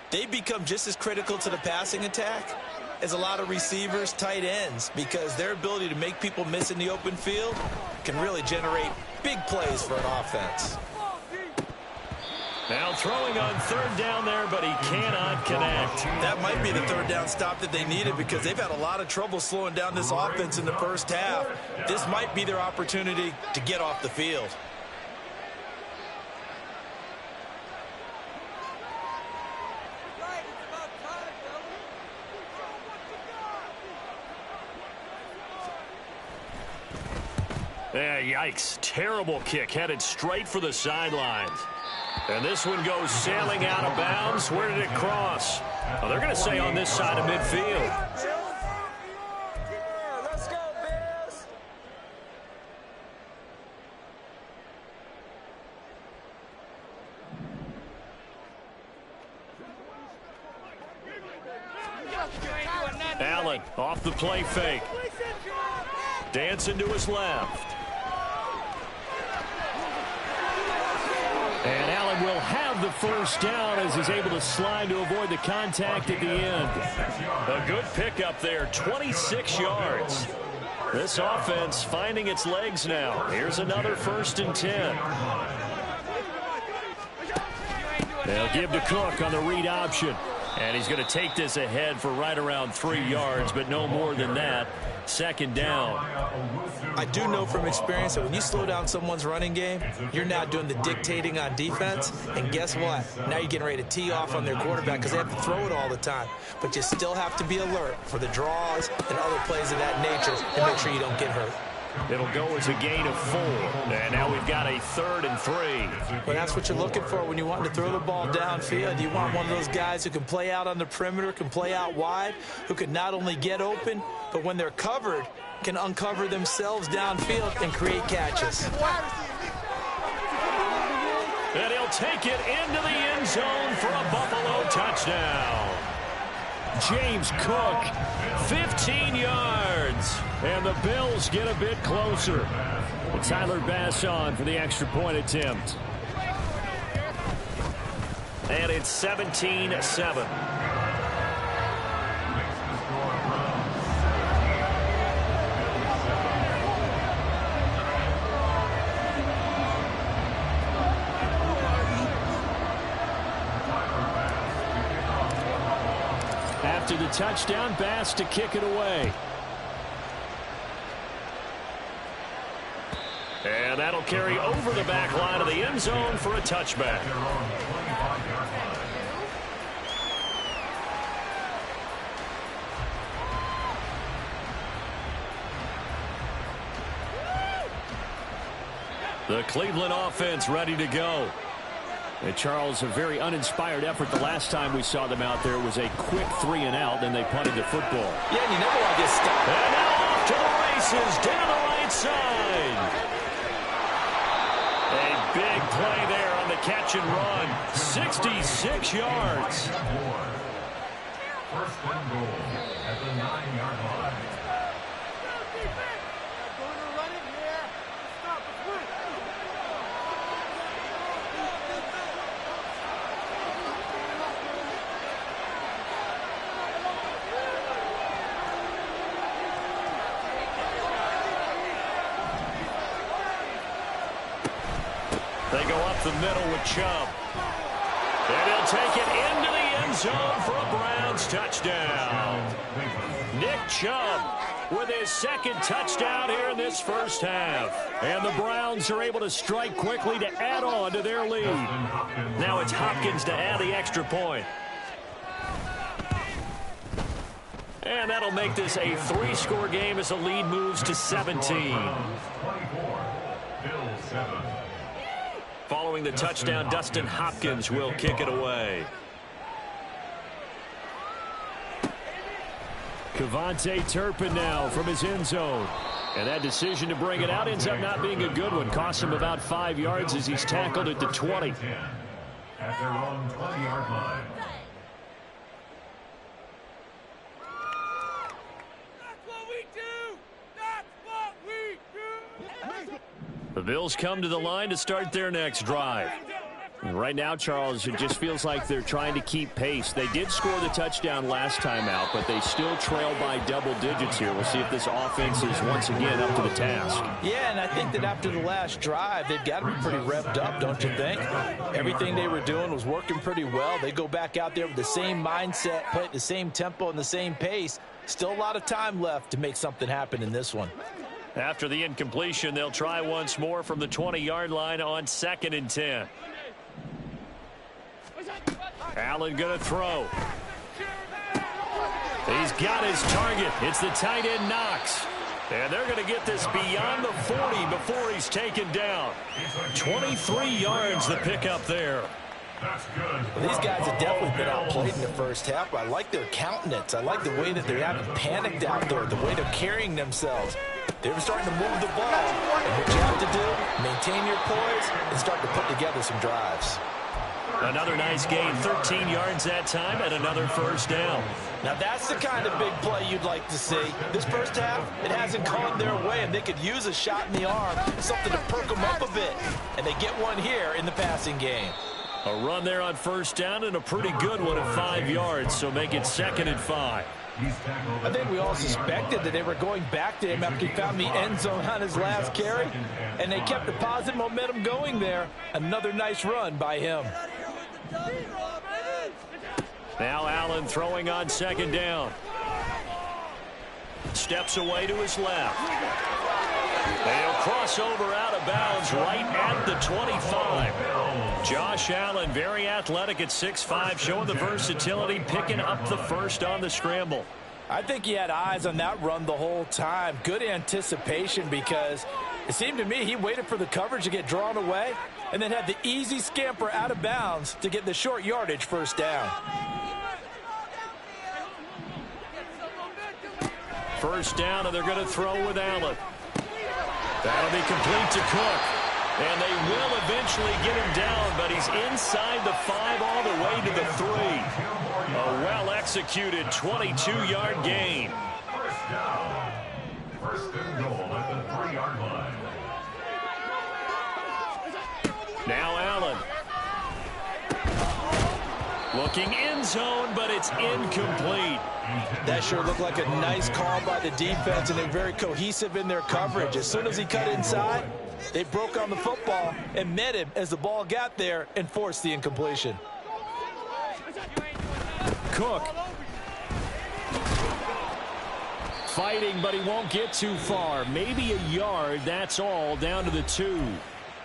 [SPEAKER 6] They become just as critical to the passing attack as a lot of receivers, tight ends, because their ability to make people miss in the open field can really generate big plays for an offense.
[SPEAKER 1] Now throwing on 3rd down there, but he cannot connect.
[SPEAKER 6] That might be the 3rd down stop that they needed because they've had a lot of trouble slowing down this offense in the first half. This might be their opportunity to get off the field.
[SPEAKER 1] Yeah, yikes. Terrible kick headed straight for the sidelines. And this one goes sailing out of bounds. Where did it cross? Well, they're going to say on this side of midfield.
[SPEAKER 5] Let's go, Bears.
[SPEAKER 1] Allen off the play fake. Dancing to his left.
[SPEAKER 4] And Allen will have the first down as he's able to slide to avoid the contact at the end.
[SPEAKER 1] A good pickup there, 26 yards. This offense finding its legs now. Here's another 1st and 10.
[SPEAKER 4] They'll give to Cook on the read option.
[SPEAKER 1] And he's going to take this ahead for right around 3 yards, but no more than that. 2nd down.
[SPEAKER 6] I do know from experience that when you slow down someone's running game, you're now doing the dictating on defense. And guess what? Now you're getting ready to tee off on their quarterback because they have to throw it all the time. But you still have to be alert for the draws and other plays of that nature and make sure you don't get hurt.
[SPEAKER 1] It'll go as a gain of 4. And now we've got a 3rd and 3.
[SPEAKER 6] Well, that's what you're looking for when you want to throw the ball downfield. You want one of those guys who can play out on the perimeter, can play out wide, who can not only get open, but when they're covered, can uncover themselves downfield and create catches.
[SPEAKER 1] And he'll take it into the end zone for a Buffalo touchdown.
[SPEAKER 4] James Cook,
[SPEAKER 1] 15 yards.
[SPEAKER 4] and the Bills get a bit closer. And Tyler Bass on for the extra point attempt.
[SPEAKER 1] And it's 17-7.
[SPEAKER 4] After the touchdown, Bass to kick it away.
[SPEAKER 1] And that'll carry over the back line of the end zone for a touchback. The Cleveland offense ready to go.
[SPEAKER 4] And Charles, a very uninspired effort the last time we saw them out there was a quick 3-and-out, then they punted the football.
[SPEAKER 2] Yeah, you never want to get stopped.
[SPEAKER 1] And now off to the races down the right side. A big play there on the catch and run. 66 yards.
[SPEAKER 3] First and goal at the 9-yard line.
[SPEAKER 1] They go up the middle with Chubb. And he'll take it into the end zone for a Browns touchdown. Nick Chubb with his second touchdown here in this first half. And the Browns are able to strike quickly to add on to their lead. Now it's Hopkins to add the extra point. And that'll make this a 3-score game as the lead moves to 17.
[SPEAKER 3] 24, Bill 7.
[SPEAKER 1] Following the touchdown, Dustin Hopkins will kick it away.
[SPEAKER 4] Kevontae Turpin now from his end zone. And that decision to bring it out ends up not being a good one. Costs him about 5 yards as he's tackled at the 20.
[SPEAKER 3] At their own 20-yard line.
[SPEAKER 1] The Bills come to the line to start their next drive.
[SPEAKER 4] And right now, Charles, it just feels like they're trying to keep pace. They did score the touchdown last time out, but they still trail by double digits here. We'll see if this offense is once again up to the task.
[SPEAKER 2] Yeah, and I think that after the last drive, they've got to be pretty revved up, don't you think? Everything they were doing was working pretty well. They go back out there with the same mindset, play at the same tempo and the same pace. Still a lot of time left to make something happen in this one.
[SPEAKER 1] After the incompletion, they'll try once more from the 20-yard line on 2nd and 10. Allen going to throw. He's got his target. It's the tight end Knox. And they're going to get this beyond the 40 before he's taken down. 23 yards the pickup there.
[SPEAKER 2] Well, these guys have definitely been outplayed in the first half. I like their countenance. I like the way that they haven't panicked out there, the way they're carrying themselves. They're starting to move the ball. And what you have to do, maintain your poise and start to put together some drives.
[SPEAKER 1] Another nice gain, 13 yards that time, and another first down.
[SPEAKER 2] Now that's the kind of big play you'd like to see. This first half, it hasn't gone their way, and they could use a shot in the arm, something to perk them up a bit. And they get one here in the passing game.
[SPEAKER 1] A run there on first down and a pretty good one at 5 yards, so make it 2nd and 5.
[SPEAKER 2] I think we all suspected that they were going back to him after he found the end zone on his last carry, and they kept the positive momentum going there. Another nice run by him.
[SPEAKER 1] Now Allen throwing on 2nd down. Steps away to his left. And he'll cross over out of bounds right at the 25. Josh Allen, very athletic at 6'5", showing the versatility, picking up the first on the scramble.
[SPEAKER 2] I think he had eyes on that run the whole time. Good anticipation because it seemed to me he waited for the coverage to get drawn away and then had the easy scamper out of bounds to get the short yardage first down.
[SPEAKER 1] First down, and they're going to throw with Allen. That'll be complete to Cook. And they will eventually get him down, but he's inside the 5 all the way to the 3. A well-executed 22-yard gain.
[SPEAKER 3] First down. First and goal at the 3-yard line.
[SPEAKER 1] Now Allen. Looking end zone, but it's incomplete.
[SPEAKER 2] That sure looked like a nice call by the defense, and they're very cohesive in their coverage. As soon as he cut inside, they broke on the football and met him as the ball got there and forced the incompletion.
[SPEAKER 4] Cook. Fighting, but he won't get too far. Maybe a yard, that's all, down to the 2.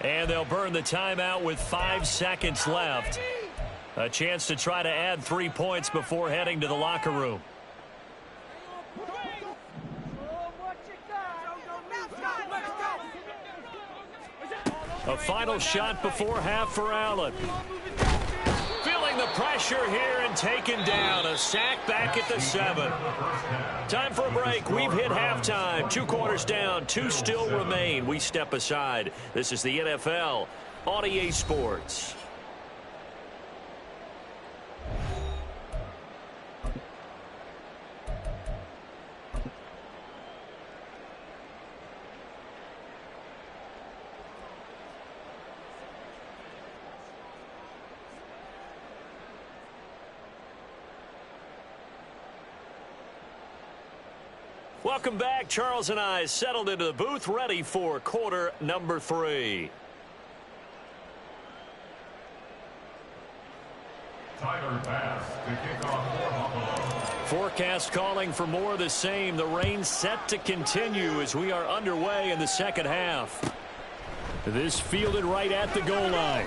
[SPEAKER 1] And they'll burn the timeout with 5 seconds left. A chance to try to add 3 points before heading to the locker room. A final shot before half for Allen. Feeling the pressure here and taken down. A sack back at the 7. Time for a break. We've hit halftime. 2 quarters down. 2 still remain. We step aside. This is the NFL on EA Sports. Welcome back. Charles and I settled into the booth, ready for quarter number 3.
[SPEAKER 3] Tyler Bass to kick off for Buffalo.
[SPEAKER 1] Forecast calling for more of the same. The rain set to continue as we are underway in the second half.
[SPEAKER 4] This fielded right at the goal line.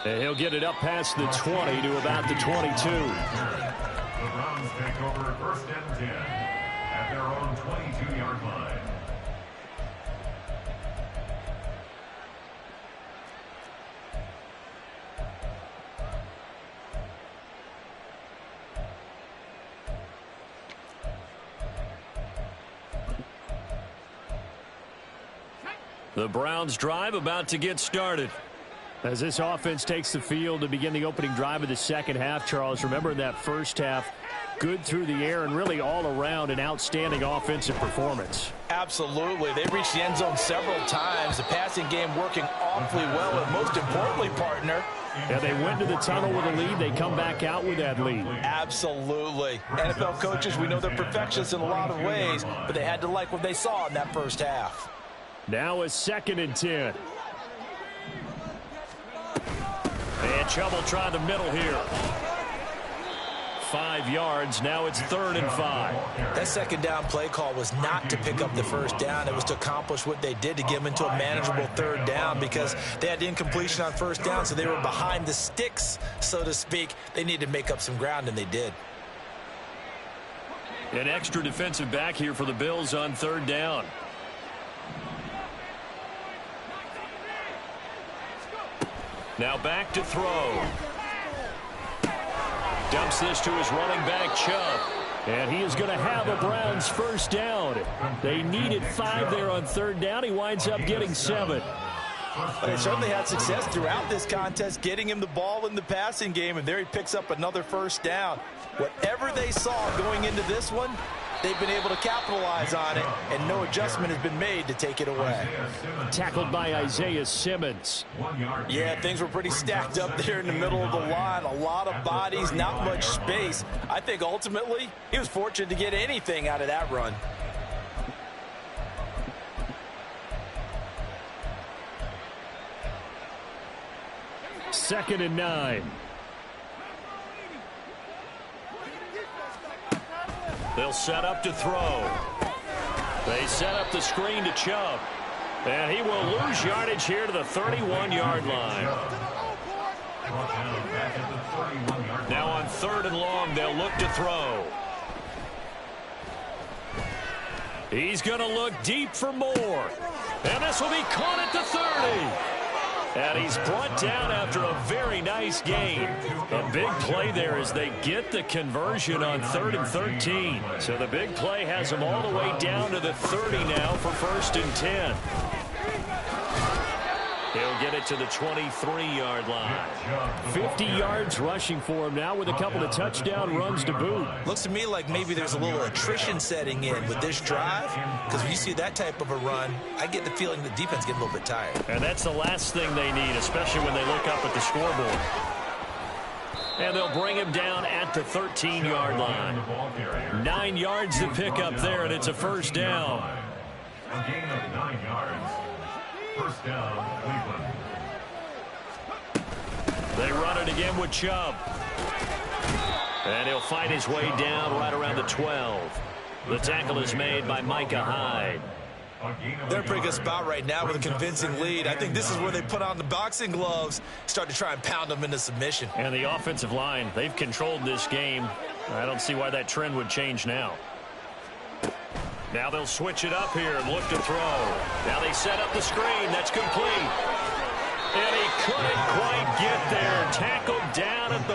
[SPEAKER 4] And he'll get it up past the 20 to about the 22.
[SPEAKER 3] The Browns take over first and 10 at their own 22-yard line.
[SPEAKER 1] The Browns drive about to get started.
[SPEAKER 4] As this offense takes the field to begin the opening drive of the second half, Charles, remember in that first half, good through the air and really all around an outstanding offensive performance.
[SPEAKER 2] Absolutely. They reached the end zone several times. The passing game working awfully well, and most importantly, partner,
[SPEAKER 4] Yeah, they went to the tunnel with a lead. They come back out with that lead.
[SPEAKER 2] absolutely. NFL coaches, we know they're perfectionists in a lot of ways, but they had to like what they saw in that first half.
[SPEAKER 4] Now a 2nd and 10.
[SPEAKER 1] And Chubb try the middle here. 5 yards. Now it's 3rd and 5.
[SPEAKER 6] That second down play call was not to pick up the first down. It was to accomplish what they did to get them into a manageable 3rd down because they had incompletion on first down, so they were behind the sticks, so to speak. They needed to make up some ground, and they did.
[SPEAKER 1] An extra defensive back here for the Bills on 3rd down. Now back to throw. Dumps this to his running back, Chubb.
[SPEAKER 4] And he is going to have a Browns first down. They needed 5 there on 3rd down. He winds up getting 7.
[SPEAKER 2] They certainly had success throughout this contest, getting him the ball in the passing game, and there he picks up another first down. Whatever they saw going into this one, they've been able to capitalize on it, and no adjustment has been made to take it away.
[SPEAKER 4] Tackled by Isaiah Simmons.
[SPEAKER 2] Yeah, things were pretty stacked up there in the middle of the line. A lot of bodies, not much space. I think ultimately he was fortunate to get anything out of that run.
[SPEAKER 4] Second and 9.
[SPEAKER 1] They'll set up to throw. They set up the screen to Chubb. And he will lose yardage here to the 31-yard line. Now on 3rd and long, they'll look to throw. He's going to look deep for more. And this will be caught at the 30. And he's brought down after a very nice gain. A big play there as they get the conversion on 3rd and 13. So the big play has them all the way down to the 30 now for 1st and 10. He'll get it to the 23-yard line.
[SPEAKER 4] 50 yards rushing for him now with a couple of touchdown runs to boot.
[SPEAKER 6] Looks to me like maybe there's a little attrition setting in with this drive, because when you see that type of a run, I get the feeling the defense gets a little bit tired.
[SPEAKER 1] And that's the last thing they need, especially when they look up at the scoreboard. And they'll bring him down at the 13-yard line. 9 yards to pick up there, and it's a first down.
[SPEAKER 3] A gain of 9 yards. First down, Cleveland.
[SPEAKER 1] They run it again with Chubb. And he'll fight his way down right around the 12. The tackle is made by Micah Hyde.
[SPEAKER 6] They're in a pretty good spot right now with a convincing lead. I think this is where they put on the boxing gloves, start to try and pound them into submission.
[SPEAKER 1] And the offensive line, they've controlled this game. I don't see why that trend would change now. Now they'll switch it up here and look to throw. Now they set up the screen. That's complete. And he couldn't quite get there. Tackled down at the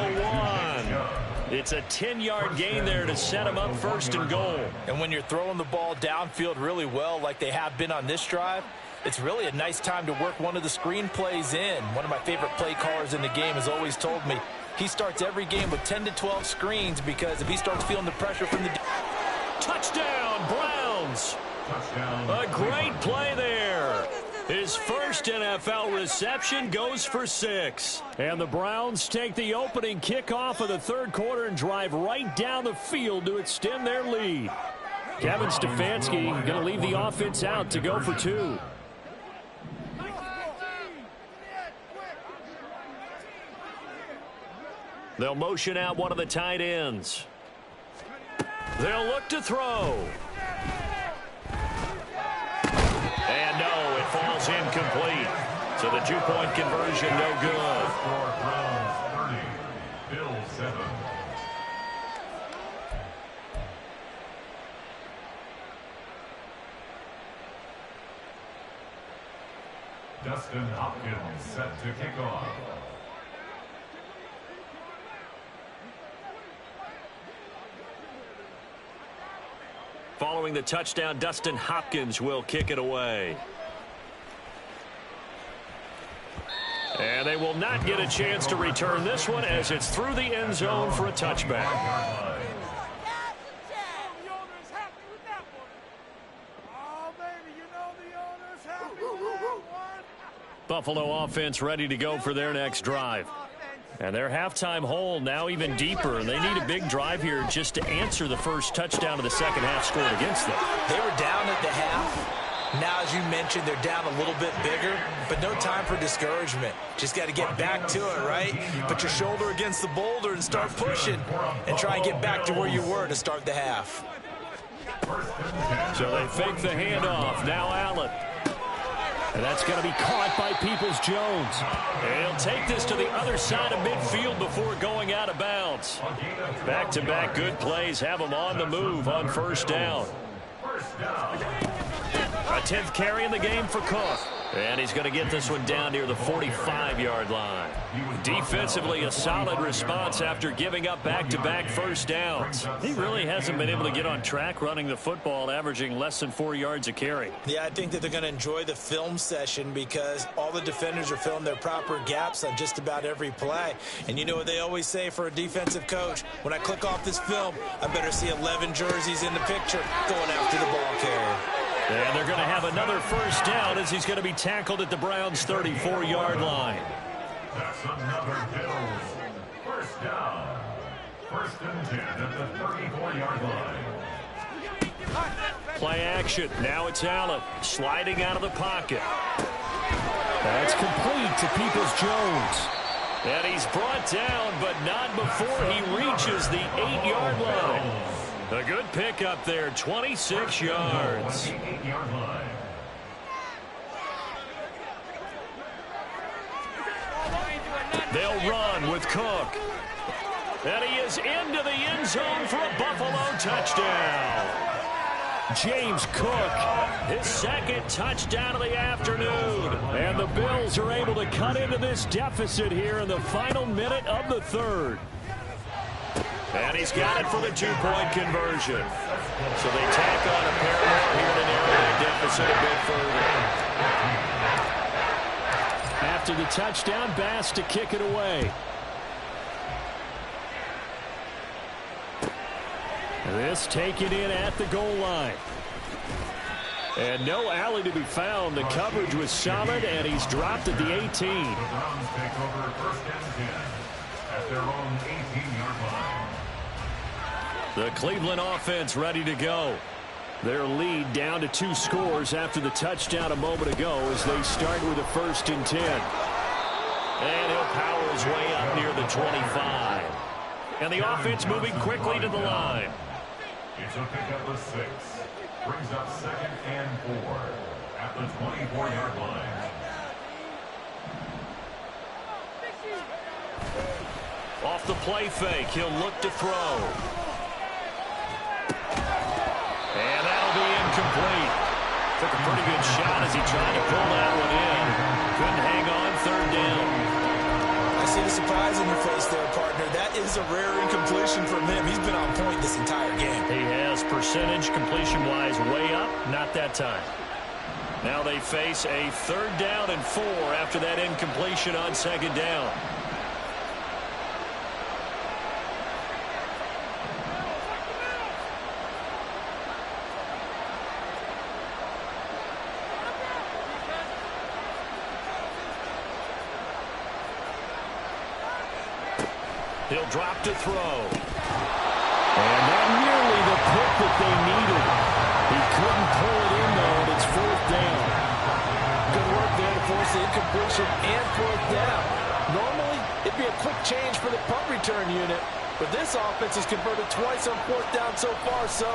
[SPEAKER 1] 1. It's a 10-yard gain there to set him up 1st and goal.
[SPEAKER 2] And when you're throwing the ball downfield really well like they have been on this drive, it's really a nice time to work one of the screen plays in. One of my favorite play callers in the game has always told me he starts every game with 10 to 12 screens because if he starts feeling the pressure from the...
[SPEAKER 1] Touchdown, Browns. A great play there. His first NFL reception goes for 6.
[SPEAKER 4] And the Browns take the opening kickoff of the 3rd quarter and drive right down the field to extend their lead. Kevin Stefanski going to leave the offense out to go for 2.
[SPEAKER 1] They'll motion out one of the tight ends. They'll look to throw. And no, it falls incomplete. So the 2-point conversion no good.
[SPEAKER 3] Browns 30, Bills 7. Dustin Hopkins set to kick off.
[SPEAKER 1] Following the touchdown, Dustin Hopkins will kick it away. And they will not get a chance to return this one as it's through the end zone for a touchback. Buffalo offense ready to go for their next drive. And their halftime hole now even deeper. And they need a big drive here just to answer the first touchdown of the second half scored against them.
[SPEAKER 2] They were down at the half. Now, as you mentioned, they're down a little bit bigger, but no time for discouragement. Just got to get back to it, right? Put your shoulder against the boulder and start pushing and try and get back to where you were to start the half.
[SPEAKER 1] So they fake the handoff. Now Allen.
[SPEAKER 4] And that's going to be caught by Peoples-Jones.
[SPEAKER 1] And he'll take this to the other side of midfield before going out of bounds. Back-to-back good plays have him on the move on 1st down. A 10th carry in the game for Cook. And he's going to get this one down near the 45-yard line. Defensively, a solid response after giving up back-to-back first downs. He really hasn't been able to get on track running the football, averaging less than 4 yards a carry.
[SPEAKER 2] Yeah, I think that they're going to enjoy the film session because all the defenders are filling their proper gaps on just about every play. And you know what they always say for a defensive coach? When I click off this film, I better see 11 jerseys in the picture going after the ball carrier.
[SPEAKER 1] And they're going to have another first down as he's going to be tackled at the Browns' 34-yard line.
[SPEAKER 3] That's another Bills. First down. 1st and 10 at the 34-yard line.
[SPEAKER 1] Play action. Now it's Allen sliding out of the pocket.
[SPEAKER 4] That's complete to Peoples-Jones.
[SPEAKER 1] And he's brought down, but not before he reaches the 8-yard line. A good pickup there, 26 yards. They'll run with Cook. And he is into the end zone for a Buffalo touchdown. James Cook, his 2nd touchdown of the afternoon. And the Bills are able to cut into this deficit here in the final minute of the 3rd. And he's got it for the 2-point conversion. So they tack on a pair more here to narrow that deficit a bit further.
[SPEAKER 4] After the touchdown, Bass to kick it away. This taken in at the goal line. And no alley to be found. The coverage was solid, and he's dropped at the 18.
[SPEAKER 3] The Browns take over 1st and 10 at their own 18-yard line.
[SPEAKER 1] The Cleveland offense ready to go. Their lead down to 2 scores after the touchdown a moment ago as they start with a 1st and 10. And he'll power his way up near the 25. And the offense moving quickly to the line.
[SPEAKER 3] It's a pickup of 6. Brings up 2nd and 4 at the 24-yard line.
[SPEAKER 1] Off the play fake, he'll look to throw. And that'll be pretty good shot as he tried to pull that one in. Couldn't hang on, third down.
[SPEAKER 6] I see the surprise in your face there, partner. That is a rare incompletion from him. He's been on point this entire game.
[SPEAKER 1] He has percentage completion-wise way up, not that time. Now they face a 3rd down and 4 after that incompletion on 2nd down. He'll drop to throw.
[SPEAKER 4] And not nearly the pick that they needed. He couldn't pull it in, though, and it's 4th down.
[SPEAKER 2] Good work there to force the incompletion and 4th down. Normally, it'd be a quick change for the punt return unit, but this offense has converted twice on 4th down so far, so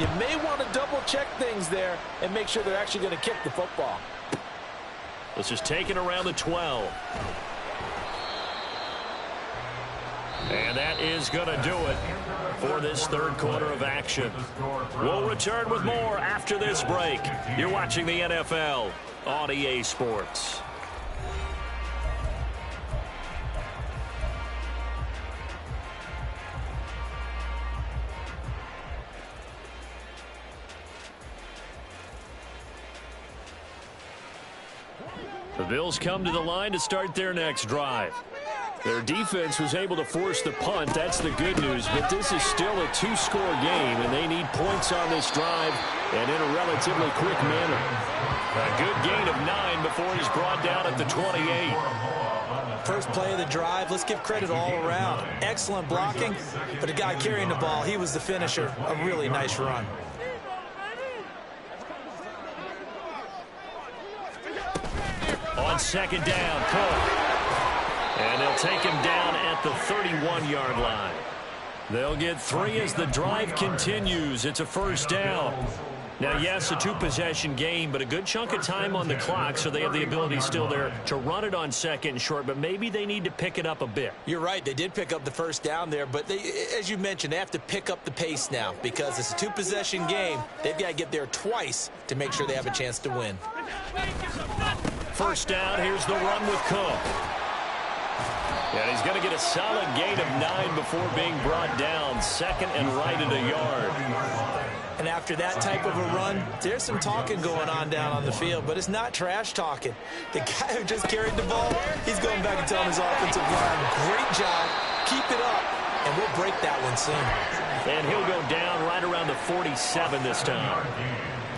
[SPEAKER 2] you may want to double-check things there and make sure they're actually going to kick the football.
[SPEAKER 1] This is taken around the 12. And that is going to do it for this 3rd quarter of action. We'll return with more after this break. You're watching the NFL on EA Sports. The Bills come to the line to start their next drive. Their defense was able to force the punt. That's the good news. But this is still a 2-score game, and they need points on this drive and in a relatively quick manner. A good gain of 9 before he's brought down at the 28.
[SPEAKER 6] First play of the drive, let's give credit all around. Excellent blocking, but the guy carrying the ball, he was the finisher. A really nice run.
[SPEAKER 1] On 2nd down, Cook. And they'll take him down at the 31-yard line. They'll get 3 as the drive continues. It's a 1st down. Now, yes, a 2-possession game, but a good chunk of time on the clock, so they have the ability still there to run it on 2nd and short, but maybe they need to pick it up a bit.
[SPEAKER 6] You're right. They did pick up the 1st down there, but as you mentioned, they have to pick up the pace now because it's a 2-possession game. They've got to get there twice to make sure they have a chance to win.
[SPEAKER 1] 1st down, here's the run with Cook. And he's going to get a solid gain of 9 before being brought down. 2nd and right at a yard.
[SPEAKER 6] And after that type of a run, there's some talking going on down on the field, but it's not trash talking. The guy who just carried the ball, he's going back and telling his offensive line, great job, keep it up, and we'll break that one soon.
[SPEAKER 1] And he'll go down right around the 47 this time.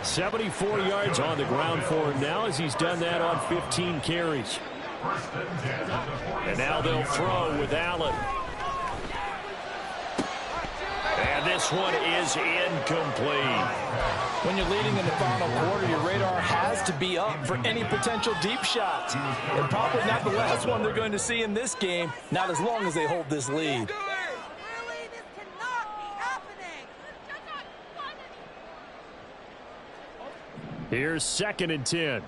[SPEAKER 1] 74 yards on the ground for him now as he's done that on 15 carries. And now they'll throw with Allen. And this one is incomplete.
[SPEAKER 2] When you're leading in the final quarter, your radar has to be up for any potential deep shots. And probably not the last one they're going to see in this game, not as long as they hold this lead.
[SPEAKER 4] Here's 2nd and 10.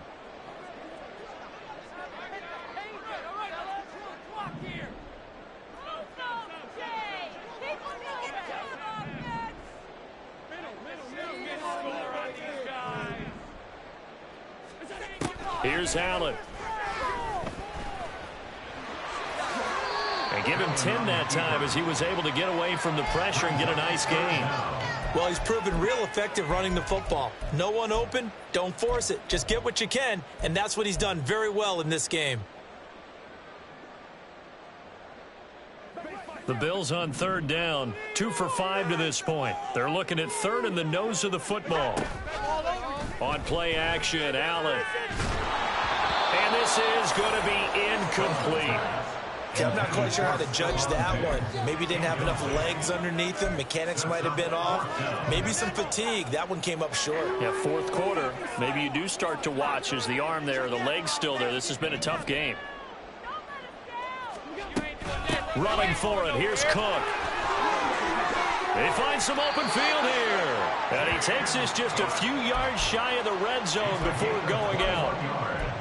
[SPEAKER 1] Here's Allen. And give him 10 that time as he was able to get away from the pressure and get a nice gain.
[SPEAKER 6] Well, he's proven real effective running the football. No one open, don't force it. Just get what you can, and that's what he's done very well in this game.
[SPEAKER 1] The Bills on 3rd down, 2 for 5 to this point. They're looking at 3rd in the nose of the football. On play action, Allen. And this is going to be incomplete.
[SPEAKER 6] I'm not quite sure how to judge that one. Maybe he didn't have enough legs underneath him. Mechanics might have been off. Maybe some fatigue. That one came up short.
[SPEAKER 1] Yeah, 4th quarter. Maybe you do start to watch as the arm there, the leg's still there. This has been a tough game. Running for it. Here's Cook. They find some open field here. And he takes this just a few yards shy of the red zone before going out.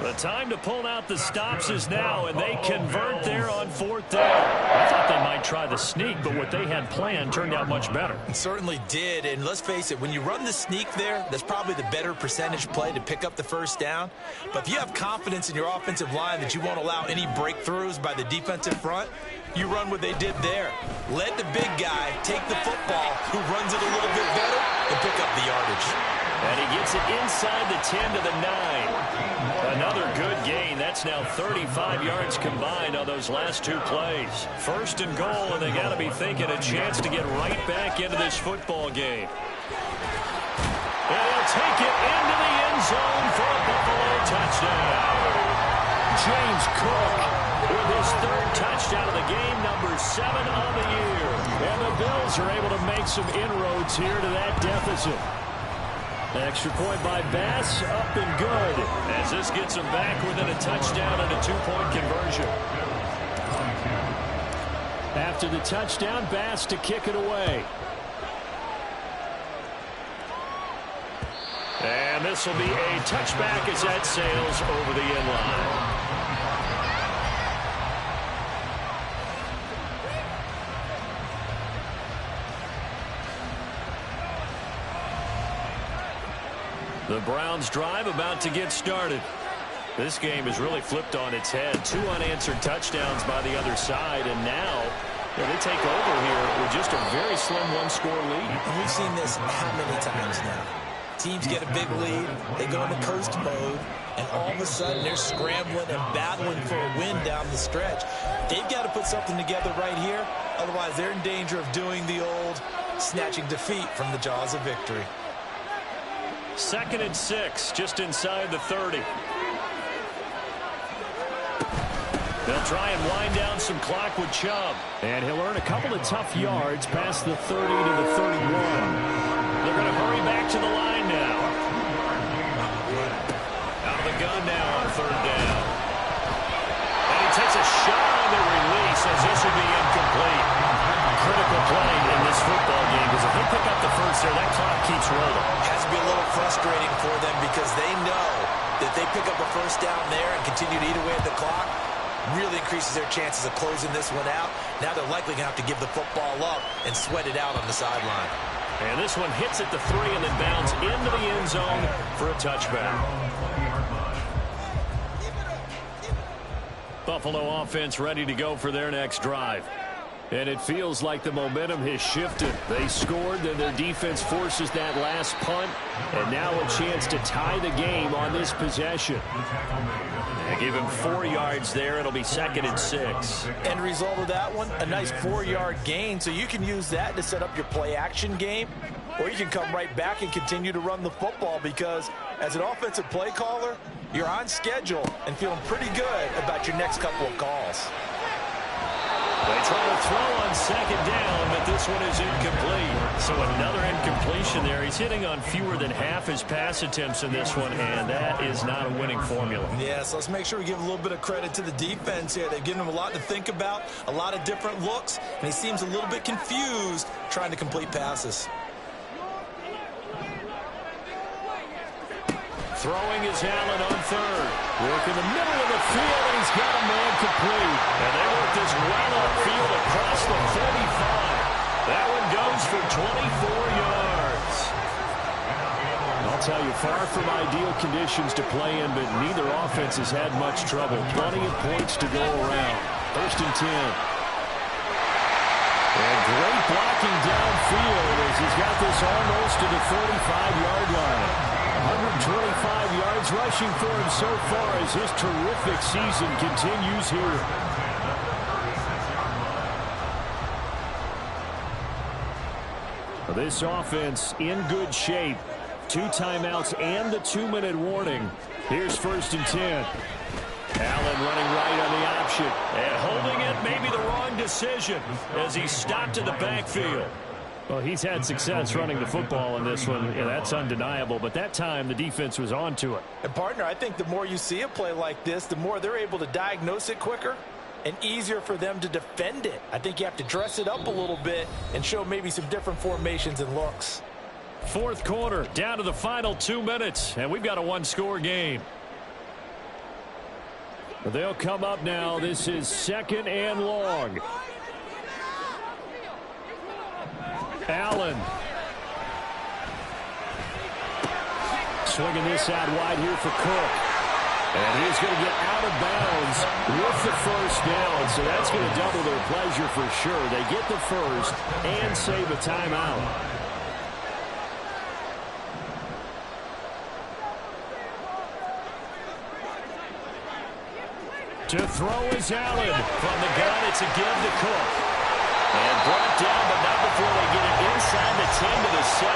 [SPEAKER 1] The time to pull out the stops is now, and they convert there on 4th down. I thought they might try the sneak, but what they had planned turned out much better.
[SPEAKER 6] It certainly did, and let's face it, when you run the sneak there, that's probably the better percentage play to pick up the first down. But if you have confidence in your offensive line that you won't allow any breakthroughs by the defensive front, you run what they did there. Let the big guy take the football, who runs it a little bit better, and pick up the yardage.
[SPEAKER 1] And he gets it inside the 10 to the 9. Another good gain. That's now 35 yards combined on those last 2 plays. 1st and goal, and they got to be thinking a chance to get right back into this football game. And he'll take it into the end zone for a Buffalo touchdown. James Cook with his 3rd touchdown of the game, number 7 on the year. And the Bills are able to make some inroads here to that deficit. Extra point by Bass, up and good, as this gets him back within a touchdown and a 2-point conversion. After the touchdown, Bass to kick it away. And this will be a touchback as that sails over the end line. The Browns drive about to get started. This game has really flipped on its head. 2 unanswered touchdowns by the other side, and now they take over here with just a very slim 1-score lead.
[SPEAKER 6] And we've seen this how many times now? Teams get a big lead, they go into coast mode, and all of a sudden they're scrambling and battling for a win down the stretch. They've got to put something together right here, otherwise they're in danger of doing the old snatching defeat from the jaws of victory.
[SPEAKER 1] 2nd and 6, just inside the 30. They'll try and wind down some clock with Chubb.
[SPEAKER 4] And he'll earn a couple of tough yards past the 30 to the 31.
[SPEAKER 1] They're going to hurry back to the line now. Out of the gun now on 3rd down. And he takes a shot on the release as this will be incomplete. Critical play in this football game, because if they pick up the first there, that clock keeps rolling.
[SPEAKER 6] Has to be a little frustrating for them because they know that they pick up a first down there and continue to eat away at the clock, really increases their chances of closing this one out. Now they're likely going to have to give the football up and sweat it out on the sideline.
[SPEAKER 1] And this one hits at the 3 and then bounds into the end zone for a touchback. Buffalo offense ready to go for their next drive. And it feels like the momentum has shifted. They scored, then their defense forces that last punt, and now a chance to tie the game on this possession. They give him 4 yards there. It'll be 2nd and 6.
[SPEAKER 2] End result of that one, a nice 4-yard gain, so you can use that to set up your play-action game, or you can come right back and continue to run the football, because as an offensive play caller, you're on schedule and feeling pretty good about your next couple of calls.
[SPEAKER 1] They try to throw on 2nd down, but this one is incomplete. So another incompletion there. He's hitting on fewer than half his pass attempts in this one, and that is not a winning formula.
[SPEAKER 6] Yeah, so let's make sure we give a little bit of credit to the defense here. They've given him a lot to think about, a lot of different looks, and he seems a little bit confused trying to complete passes.
[SPEAKER 1] Throwing is Allen on 3rd. Work in the middle of the field, and he's got a man complete. And they work this well upfield across the 45. That one goes for 24 yards.
[SPEAKER 4] I'll tell you, far from ideal conditions to play in, but neither offense has had much trouble. Plenty of points to go around. 1st and 10. And great blocking downfield as he's got this almost to the 45-yard line. 125 yards rushing for him so far as his terrific season continues here. This offense in good shape. 2 timeouts and the 2-minute warning. Here's 1st and 10.
[SPEAKER 1] Allen running right on the option. And holding it, maybe the wrong decision as he stopped in the backfield.
[SPEAKER 4] Well, he's had success running the football in this one. Yeah, that's undeniable. But that time, the defense was on to it.
[SPEAKER 2] And, partner, I think the more you see a play like this, the more they're able to diagnose it quicker and easier for them to defend it. I think you have to dress it up a little bit and show maybe some different formations and looks.
[SPEAKER 1] 4th quarter, down to the final 2 minutes, and we've got a 1-score game.
[SPEAKER 4] They'll come up now. This is 2nd and long. Allen. Swinging this out wide here for Cook. And he's going to get out of bounds with the first down. So that's going to double their pleasure for sure. They get the first and save a timeout. To throw is Allen.
[SPEAKER 1] From the gun, it's a give to Cook. And brought down, but not before they get it inside the 10 to the 7.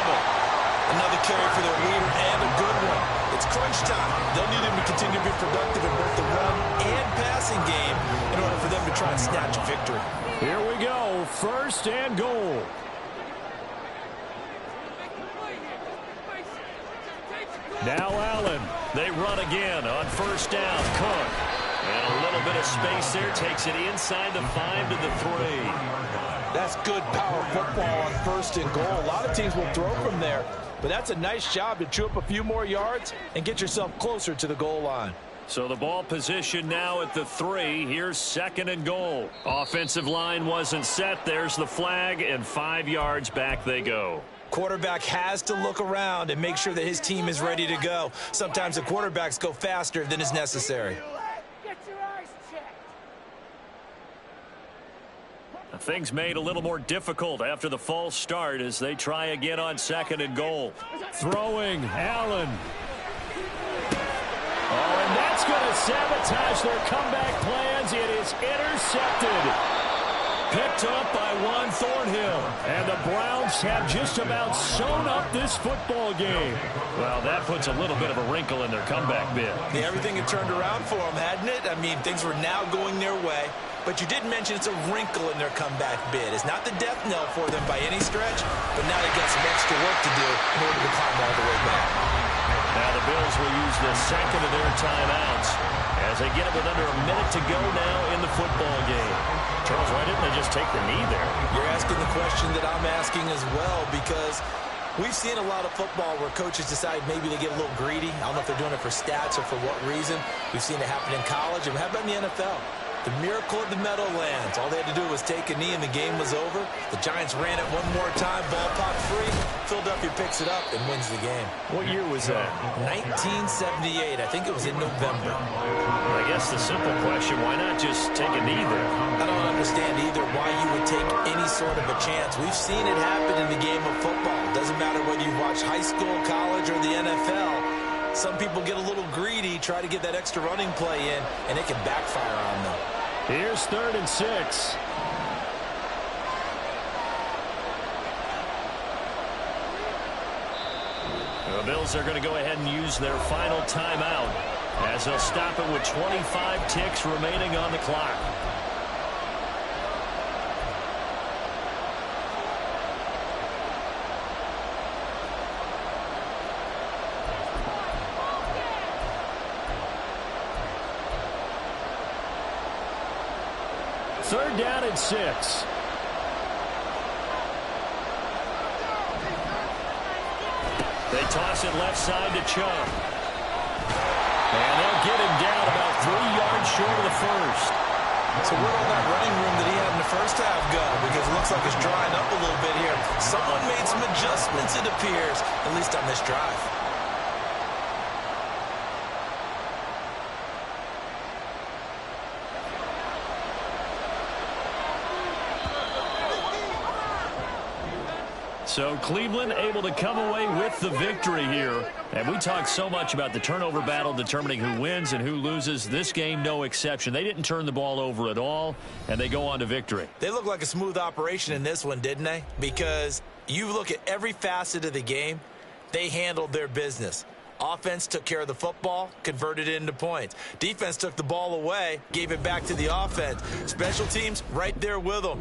[SPEAKER 6] Another carry for their leader and a good one. It's crunch time. They'll need him to continue to be productive in both the run and passing game in order for them to try and snatch a victory.
[SPEAKER 4] Here we go. 1st and goal. Now Allen.
[SPEAKER 1] They run again on 1st down. Cook. And a little bit of space there. Takes it inside the 5 to the 3.
[SPEAKER 2] That's good power football on 1st and goal. A lot of teams will throw from there, but that's a nice job to chew up a few more yards and get yourself closer to the goal line.
[SPEAKER 1] So the ball position now at the 3. Here's 2nd and goal. Offensive line wasn't set. There's the flag, and 5 yards back they go.
[SPEAKER 6] Quarterback has to look around and make sure that his team is ready to go. Sometimes the quarterbacks go faster than is necessary.
[SPEAKER 1] Things made a little more difficult after the false start as they try again on 2nd and goal.
[SPEAKER 4] Throwing, Allen. Oh, and that's going to sabotage their comeback plans. It is intercepted.
[SPEAKER 1] Picked up by Juan Thornhill.
[SPEAKER 4] And the Browns have just about sewn up this football game.
[SPEAKER 1] Well, that puts a little bit of a wrinkle in their comeback bid.
[SPEAKER 6] Yeah, everything had turned around for them, hadn't it? I mean, things were now going their way. But you did mention it's a wrinkle in their comeback bid. It's not the death knell for them by any stretch, but now they've got some extra work to do in order to climb all the way back.
[SPEAKER 1] Now the Bills will use the 2nd of their timeouts as they get it with under a minute to go now in the football game. Charles, why didn't they just take the knee there?
[SPEAKER 6] You're asking the question that I'm asking as well, because we've seen a lot of football where coaches decide maybe they get a little greedy. I don't know if they're doing it for stats or for what reason. We've seen it happen in college. And how about in the NFL? The miracle of the Meadowlands. All they had to do was take a knee and the game was over. The Giants ran it one more time. Ball popped free. Philadelphia picks it up and wins the game.
[SPEAKER 1] What year was that?
[SPEAKER 6] 1978. I think it was in November.
[SPEAKER 1] I guess the simple question, why not just take a knee there?
[SPEAKER 6] I don't understand either why you would take any sort of a chance. We've seen it happen in the game of football. Doesn't matter whether you watch high school, college, or the NFL. Some people get a little greedy, try to get that extra running play in, and it can backfire on them.
[SPEAKER 4] Here's 3rd and 6.
[SPEAKER 1] The Bills are going to go ahead and use their final timeout as they'll stop it with 25 ticks remaining on the clock.
[SPEAKER 4] Third down and 6.
[SPEAKER 1] They toss it left side to Chubb. And they'll get him down about 3 yards short of the first.
[SPEAKER 6] So where'd all that running room that he had in the first half go? Because it looks like it's drying up a little bit here. Someone made some adjustments, it appears, at least on this drive.
[SPEAKER 1] So Cleveland able to come away with the victory here. And we talked so much about the turnover battle determining who wins and who loses. This game, no exception. They didn't turn the ball over at all, and they go on to victory.
[SPEAKER 6] They look like a smooth operation in this one, didn't they? Because you look at every facet of the game, they handled their business. Offense took care of the football, converted it into points. Defense took the ball away, gave it back to the offense. Special teams right there with them.